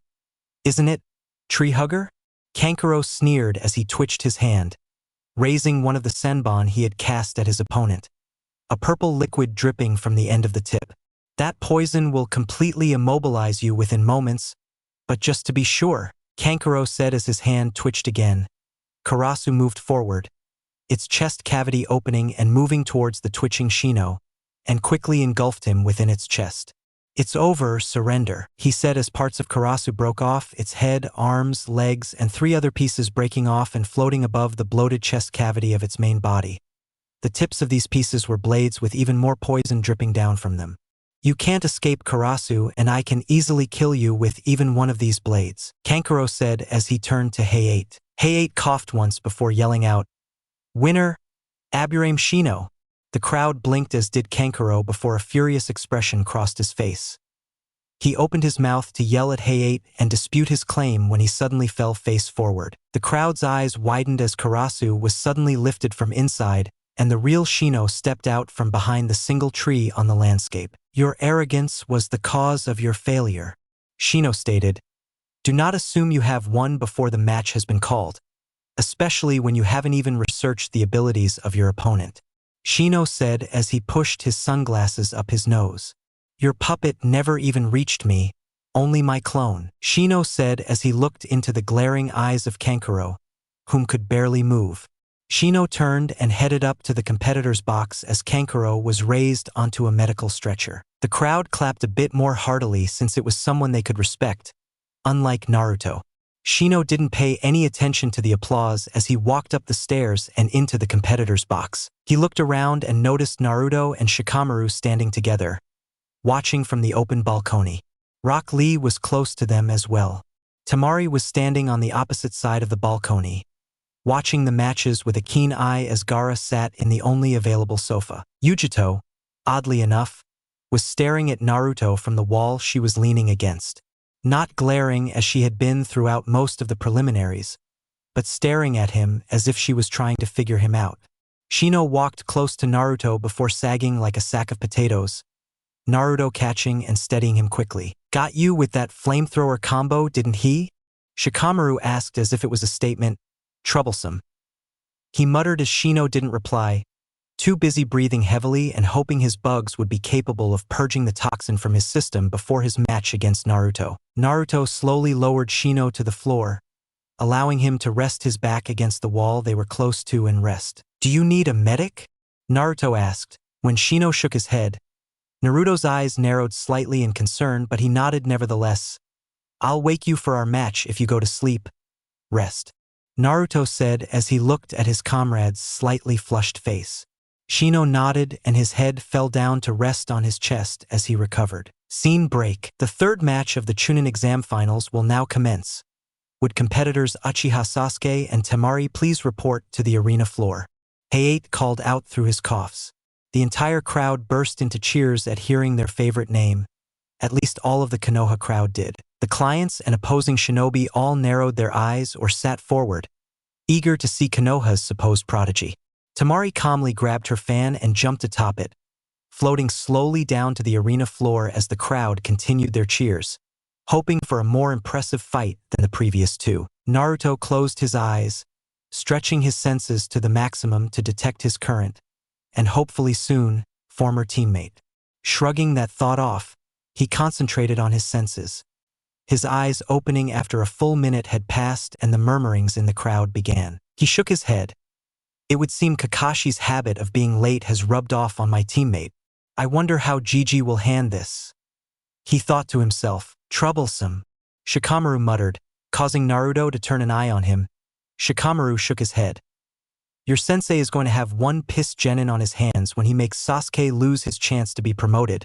isn't it, tree hugger? Kankuro sneered as he twitched his hand, raising one of the senbon he had cast at his opponent, a purple liquid dripping from the end of the tip. That poison will completely immobilize you within moments, but just to be sure, Kankuro said as his hand twitched again. Karasu moved forward, its chest cavity opening and moving towards the twitching Shino, and quickly engulfed him within its chest. "It's over, surrender," he said as parts of Karasu broke off, its head, arms, legs, and 3 other pieces breaking off and floating above the bloated chest cavity of its main body. The tips of these pieces were blades with even more poison dripping down from them. "You can't escape, Karasu, and I can easily kill you with even one of these blades," Kankuro said as he turned to Hayate. Hayate coughed once before yelling out, "Winner, Aburame Shino." The crowd blinked, as did Kankuro, before a furious expression crossed his face. He opened his mouth to yell at Hayate and dispute his claim when he suddenly fell face forward. The crowd's eyes widened as Karasu was suddenly lifted from inside, and the real Shino stepped out from behind the single tree on the landscape. "Your arrogance was the cause of your failure," Shino stated. "Do not assume you have won before the match has been called, especially when you haven't even researched the abilities of your opponent," Shino said as he pushed his sunglasses up his nose. "Your puppet never even reached me, only my clone," Shino said as he looked into the glaring eyes of Kankuro, whom could barely move. Shino turned and headed up to the competitor's box as Kankuro was raised onto a medical stretcher. The crowd clapped a bit more heartily since it was someone they could respect, unlike Naruto. Shino didn't pay any attention to the applause as he walked up the stairs and into the competitor's box. He looked around and noticed Naruto and Shikamaru standing together, watching from the open balcony. Rock Lee was close to them as well. Tamari was standing on the opposite side of the balcony, watching the matches with a keen eye as Gaara sat in the only available sofa. Yugito, oddly enough, was staring at Naruto from the wall she was leaning against. Not glaring as she had been throughout most of the preliminaries, but staring at him as if she was trying to figure him out. Shino walked close to Naruto before sagging like a sack of potatoes, Naruto catching and steadying him quickly. "Got you with that flamethrower combo, didn't he?" Shikamaru asked as if it was a statement. "Troublesome," he muttered as Shino didn't reply, too busy breathing heavily and hoping his bugs would be capable of purging the toxin from his system before his match against Naruto. Naruto slowly lowered Shino to the floor, allowing him to rest his back against the wall they were close to and rest. "Do you need a medic?" Naruto asked. When Shino shook his head, Naruto's eyes narrowed slightly in concern, but he nodded nevertheless. "I'll wake you for our match if you go to sleep. Rest," Naruto said as he looked at his comrade's slightly flushed face. Shino nodded and his head fell down to rest on his chest as he recovered. Scene break. The third match of the Chunin exam finals will now commence. Would competitors Uchiha Sasuke and Tamari please report to the arena floor? Hayate called out through his coughs. The entire crowd burst into cheers at hearing their favorite name. At least all of the Konoha crowd did. The clients and opposing shinobi all narrowed their eyes or sat forward, eager to see Konoha's supposed prodigy. Tamari calmly grabbed her fan and jumped atop it, floating slowly down to the arena floor as the crowd continued their cheers, hoping for a more impressive fight than the previous two. Naruto closed his eyes, stretching his senses to the maximum to detect his current, and hopefully soon, former teammate. Shrugging that thought off, he concentrated on his senses. His eyes opening after a full minute had passed and the murmurings in the crowd began. He shook his head. It would seem Kakashi's habit of being late has rubbed off on my teammate. I wonder how Gigi will hand this. He thought to himself, troublesome. Shikamaru muttered, causing Naruto to turn an eye on him. Shikamaru shook his head. Your sensei is going to have one piss genin on his hands when he makes Sasuke lose his chance to be promoted,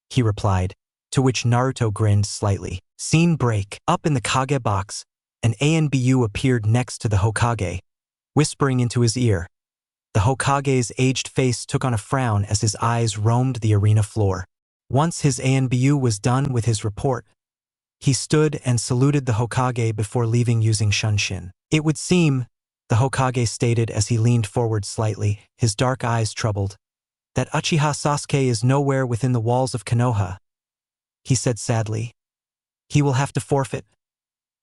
he replied, to which Naruto grinned slightly. Scene break. Up in the Kage box, an ANBU appeared next to the Hokage, whispering into his ear. The Hokage's aged face took on a frown as his eyes roamed the arena floor. Once his ANBU was done with his report, he stood and saluted the Hokage before leaving using Shunshin. It would seem, the Hokage stated as he leaned forward slightly, his dark eyes troubled, that Uchiha Sasuke is nowhere within the walls of Konoha. He said sadly. He will have to forfeit,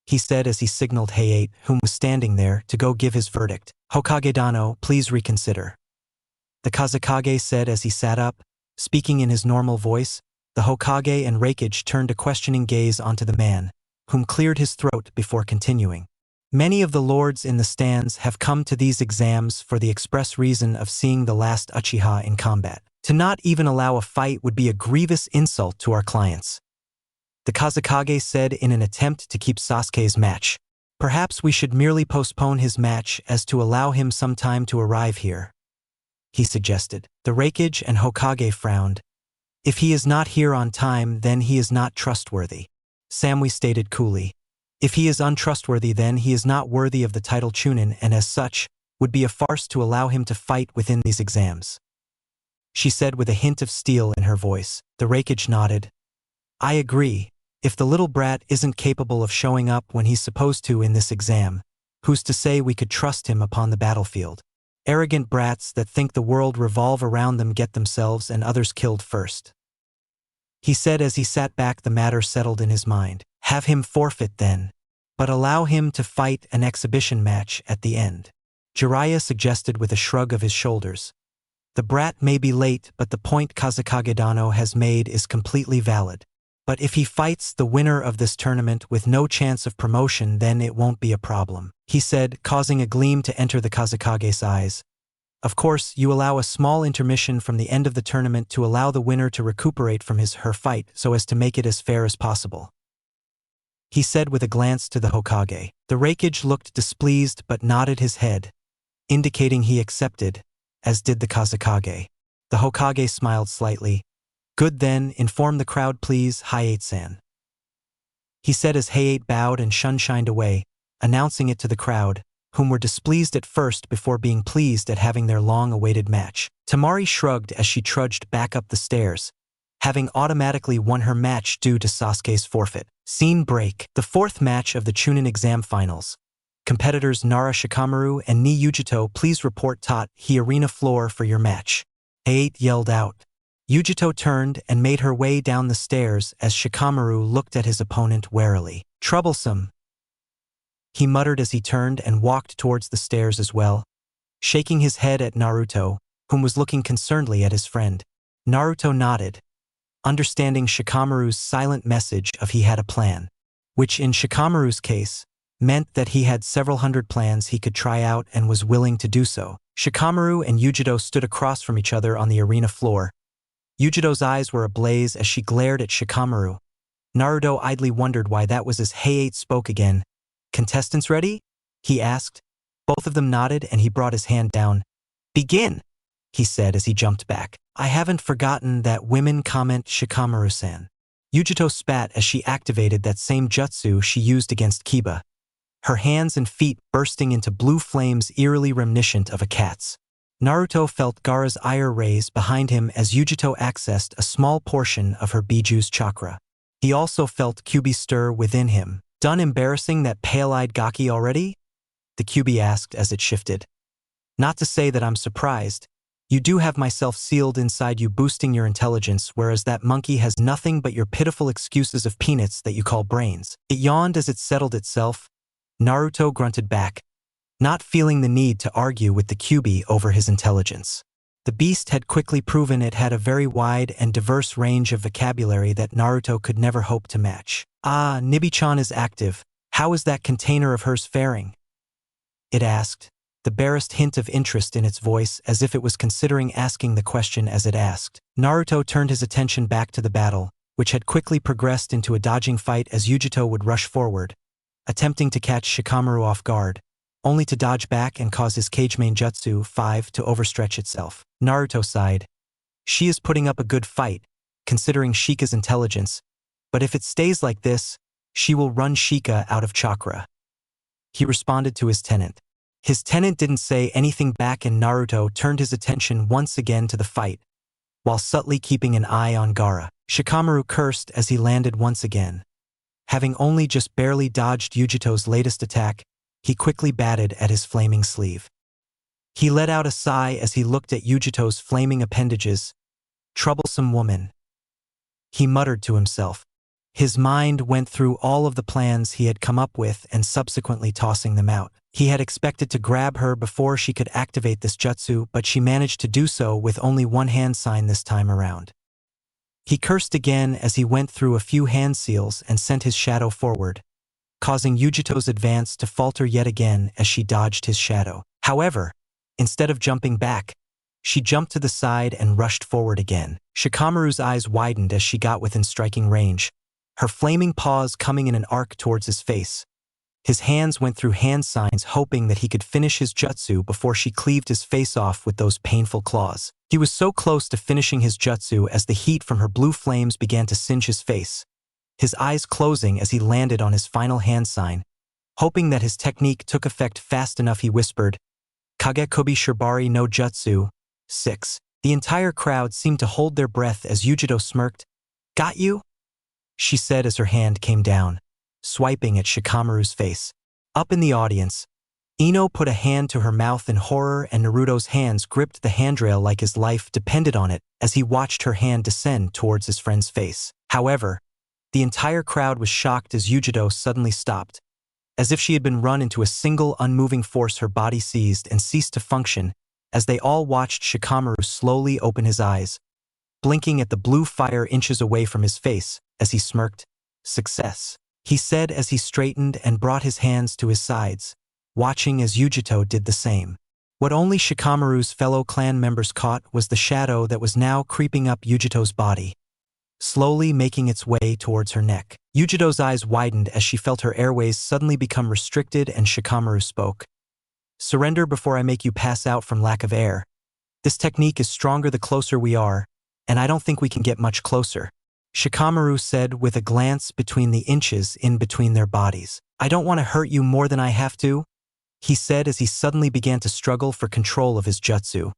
he said as he signaled Hayate, whom was standing there, to go give his verdict. Hokage Dano, please reconsider. The Kazekage said as he sat up, speaking in his normal voice. The Hokage and Raikage turned a questioning gaze onto the man, whom cleared his throat before continuing. Many of the lords in the stands have come to these exams for the express reason of seeing the last Uchiha in combat. To not even allow a fight would be a grievous insult to our clients. The Kazekage said in an attempt to keep Sasuke's match. Perhaps we should merely postpone his match as to allow him some time to arrive here, he suggested. The Raikage and Hokage frowned. If he is not here on time, then he is not trustworthy, Samui stated coolly. If he is untrustworthy, then he is not worthy of the title Chunin and as such, would be a farce to allow him to fight within these exams, she said with a hint of steel in her voice. The Raikage nodded. I agree. If the little brat isn't capable of showing up when he's supposed to in this exam, who's to say we could trust him upon the battlefield? Arrogant brats that think the world revolve around them get themselves and others killed first, he said as he sat back. The matter settled in his mind. Have him forfeit then, but allow him to fight an exhibition match at the end, Jiraiya suggested with a shrug of his shoulders. The brat may be late, but the point Kazekage Dano has made is completely valid. But if he fights the winner of this tournament with no chance of promotion, then it won't be a problem, he said, causing a gleam to enter the Kazekage's eyes. Of course, you allow a small intermission from the end of the tournament to allow the winner to recuperate from her fight so as to make it as fair as possible, he said with a glance to the Hokage. The Raikage looked displeased but nodded his head, indicating he accepted, as did the Kazekage. The Hokage smiled slightly. Good then, inform the crowd please, Hayate-san, he said as Hayate bowed and shunshined away, announcing it to the crowd, whom were displeased at first before being pleased at having their long-awaited match. Tamari shrugged as she trudged back up the stairs, having automatically won her match due to Sasuke's forfeit. Scene break. The fourth match of the Chunin exam finals. Competitors Nara Shikamaru and Ni Yugito, please report to the arena floor for your match, Hayate yelled out. Yugito turned and made her way down the stairs as Shikamaru looked at his opponent warily. Troublesome, he muttered as he turned and walked towards the stairs as well, shaking his head at Naruto, whom was looking concernedly at his friend. Naruto nodded, understanding Shikamaru's silent message of he had a plan, which in Shikamaru's case meant that he had several hundred plans he could try out and was willing to do so. Shikamaru and Yugito stood across from each other on the arena floor. Yugito's eyes were ablaze as she glared at Shikamaru. Naruto idly wondered why that was as Hayate spoke again. Contestants ready? He asked. Both of them nodded and he brought his hand down. Begin, he said as he jumped back. I haven't forgotten that women comment Shikamaru-san. Yugito spat as she activated that same jutsu she used against Kiba, her hands and feet bursting into blue flames eerily reminiscent of a cat's. Naruto felt Gaara's ire raise behind him as Yugito accessed a small portion of her Biju's chakra. He also felt Kyuubi stir within him. Done embarrassing that pale-eyed gaki already? The Kyuubi asked as it shifted. Not to say that I'm surprised. You do have myself sealed inside you, boosting your intelligence, whereas that monkey has nothing but your pitiful excuses of peanuts that you call brains. It yawned as it settled itself. Naruto grunted back, not feeling the need to argue with the Kyuubi over his intelligence. The beast had quickly proven it had a very wide and diverse range of vocabulary that Naruto could never hope to match. "Ah, Nibi-chan is active. How is that container of hers faring?" it asked, the barest hint of interest in its voice, as if it was considering asking the question as it asked. Naruto turned his attention back to the battle, which had quickly progressed into a dodging fight as Yugito would rush forward, attempting to catch Shikamaru off guard, only to dodge back and cause his Kage main Jutsu 5 to overstretch itself. Naruto sighed. She is putting up a good fight, considering Shika's intelligence, but if it stays like this, she will run Shika out of chakra. He responded to his tenant. His tenant didn't say anything back and Naruto turned his attention once again to the fight, while subtly keeping an eye on Gaara. Shikamaru cursed as he landed once again. Having only just barely dodged Yugito's latest attack, he quickly batted at his flaming sleeve. He let out a sigh as he looked at Yugito's flaming appendages. Troublesome woman. He muttered to himself. His mind went through all of the plans he had come up with and subsequently tossing them out. He had expected to grab her before she could activate this jutsu, but she managed to do so with only one hand sign this time around. He cursed again as he went through a few hand seals and sent his shadow forward, causing Yugito's advance to falter yet again as she dodged his shadow. However, instead of jumping back, she jumped to the side and rushed forward again. Shikamaru's eyes widened as she got within striking range, her flaming paws coming in an arc towards his face. His hands went through hand signs, hoping that he could finish his jutsu before she cleaved his face off with those painful claws. He was so close to finishing his jutsu as the heat from her blue flames began to singe his face, his eyes closing as he landed on his final hand sign. Hoping that his technique took effect fast enough, he whispered, "Kage Shibari no Jutsu 6. The entire crowd seemed to hold their breath as Yugito smirked. "Got you?" she said as her hand came down, swiping at Shikamaru's face. Up in the audience, Ino put a hand to her mouth in horror and Naruto's hands gripped the handrail like his life depended on it as he watched her hand descend towards his friend's face. However, the entire crowd was shocked as Yugito suddenly stopped. As if she had been run into a single unmoving force, her body seized and ceased to function as they all watched Shikamaru slowly open his eyes, blinking at the blue fire inches away from his face as he smirked. "Success," he said as he straightened and brought his hands to his sides, watching as Yugito did the same. What only Shikamaru's fellow clan members caught was the shadow that was now creeping up Yugito's body, slowly making its way towards her neck. Yugito's eyes widened as she felt her airways suddenly become restricted and Shikamaru spoke. "Surrender before I make you pass out from lack of air. This technique is stronger the closer we are, and I don't think we can get much closer," Shikamaru said with a glance between the inches in between their bodies. "I don't want to hurt you more than I have to," he said as he suddenly began to struggle for control of his jutsu,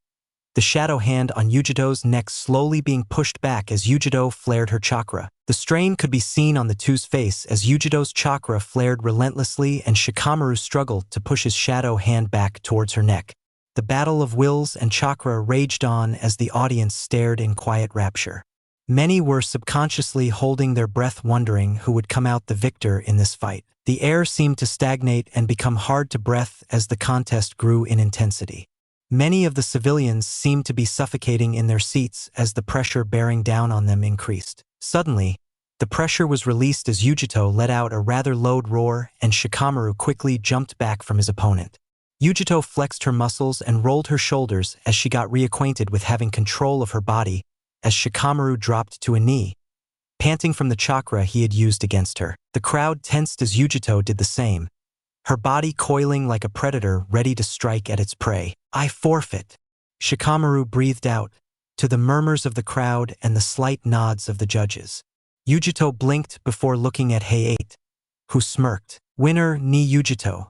the shadow hand on Yugito's neck slowly being pushed back as Yugito flared her chakra. The strain could be seen on the two's face as Yugito's chakra flared relentlessly and Shikamaru struggled to push his shadow hand back towards her neck. The battle of wills and chakra raged on as the audience stared in quiet rapture. Many were subconsciously holding their breath, wondering who would come out the victor in this fight. The air seemed to stagnate and become hard to breathe as the contest grew in intensity. Many of the civilians seemed to be suffocating in their seats as the pressure bearing down on them increased. Suddenly, the pressure was released as Yugito let out a rather loud roar and Shikamaru quickly jumped back from his opponent. Yugito flexed her muscles and rolled her shoulders as she got reacquainted with having control of her body as Shikamaru dropped to a knee, panting from the chakra he had used against her. The crowd tensed as Yugito did the same, her body coiling like a predator ready to strike at its prey. "I forfeit," Shikamaru breathed out, to the murmurs of the crowd and the slight nods of the judges. Yugito blinked before looking at Hayate, who smirked. "Winner ni Yugito,"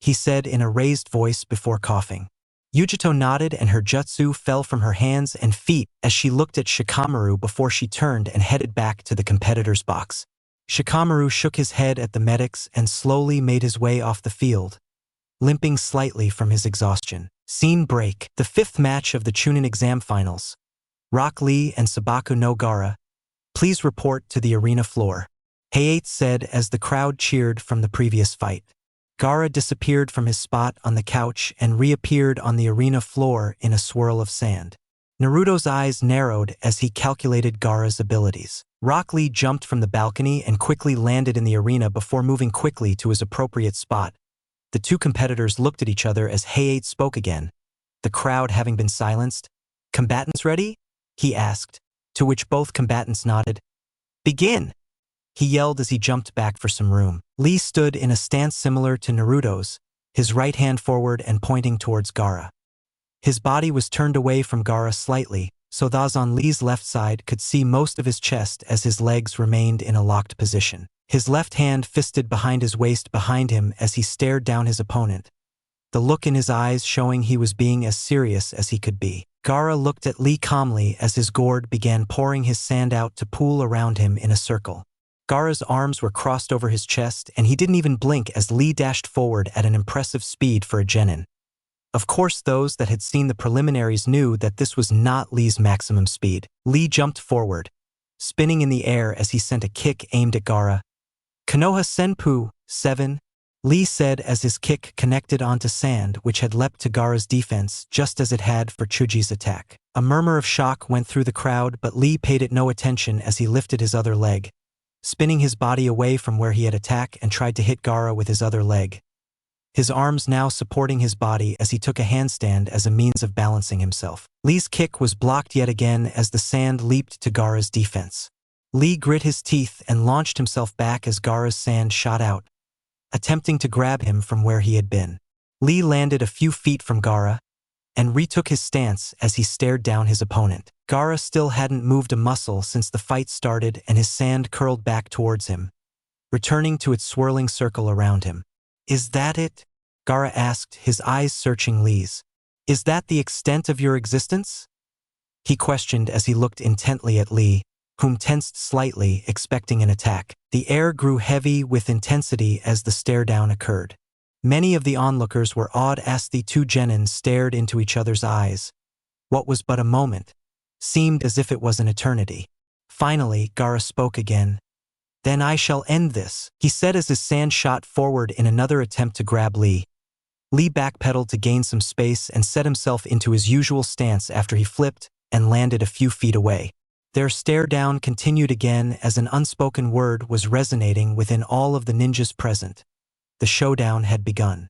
he said in a raised voice before coughing. Yugito nodded and her jutsu fell from her hands and feet as she looked at Shikamaru before she turned and headed back to the competitor's box. Shikamaru shook his head at the medics and slowly made his way off the field, limping slightly from his exhaustion. Scene break. The fifth match of the Chunin exam finals. Rock Lee and Sabaku no Gaara, please report to the arena floor, Hayate said as the crowd cheered from the previous fight. Gaara disappeared from his spot on the couch and reappeared on the arena floor in a swirl of sand. Naruto's eyes narrowed as he calculated Gaara's abilities. Rock Lee jumped from the balcony and quickly landed in the arena before moving quickly to his appropriate spot. The two competitors looked at each other as Hayate spoke again, the crowd having been silenced. "Combatants ready?" he asked, to which both combatants nodded. "Begin!" he yelled as he jumped back for some room. Lee stood in a stance similar to Naruto's, his right hand forward and pointing towards Gaara. His body was turned away from Gaara slightly, so those on Lee's left side could see most of his chest as his legs remained in a locked position. His left hand fisted behind his waist behind him as he stared down his opponent, the look in his eyes showing he was being as serious as he could be. Gaara looked at Lee calmly as his gourd began pouring his sand out to pool around him in a circle. Gaara's arms were crossed over his chest and he didn't even blink as Lee dashed forward at an impressive speed for a genin. Of course, those that had seen the preliminaries knew that this was not Lee's maximum speed. Lee jumped forward, spinning in the air as he sent a kick aimed at Gaara. "Konoha Senpu, 7, Lee said as his kick connected onto sand which had leapt to Gaara's defense just as it had for Chuji's attack. A murmur of shock went through the crowd, but Lee paid it no attention as he lifted his other leg, spinning his body away from where he had attacked and tried to hit Gaara with his other leg, his arms now supporting his body as he took a handstand as a means of balancing himself. Lee's kick was blocked yet again as the sand leaped to Gaara's defense. Lee grit his teeth and launched himself back as Gaara's sand shot out, attempting to grab him from where he had been. Lee landed a few feet from Gaara and retook his stance as he stared down his opponent. Gaara still hadn't moved a muscle since the fight started and his sand curled back towards him, returning to its swirling circle around him. "Is that it?" Gaara asked, his eyes searching Lee's. "Is that the extent of your existence?" he questioned as he looked intently at Lee, whom tensed slightly, expecting an attack. The air grew heavy with intensity as the stare-down occurred. Many of the onlookers were awed as the two genins stared into each other's eyes. What was but a moment seemed as if it was an eternity. Finally, Gaara spoke again. "Then I shall end this," he said as his sand shot forward in another attempt to grab Lee. Lee backpedaled to gain some space and set himself into his usual stance after he flipped and landed a few feet away. Their stare-down continued again as an unspoken word was resonating within all of the ninjas present. The showdown had begun.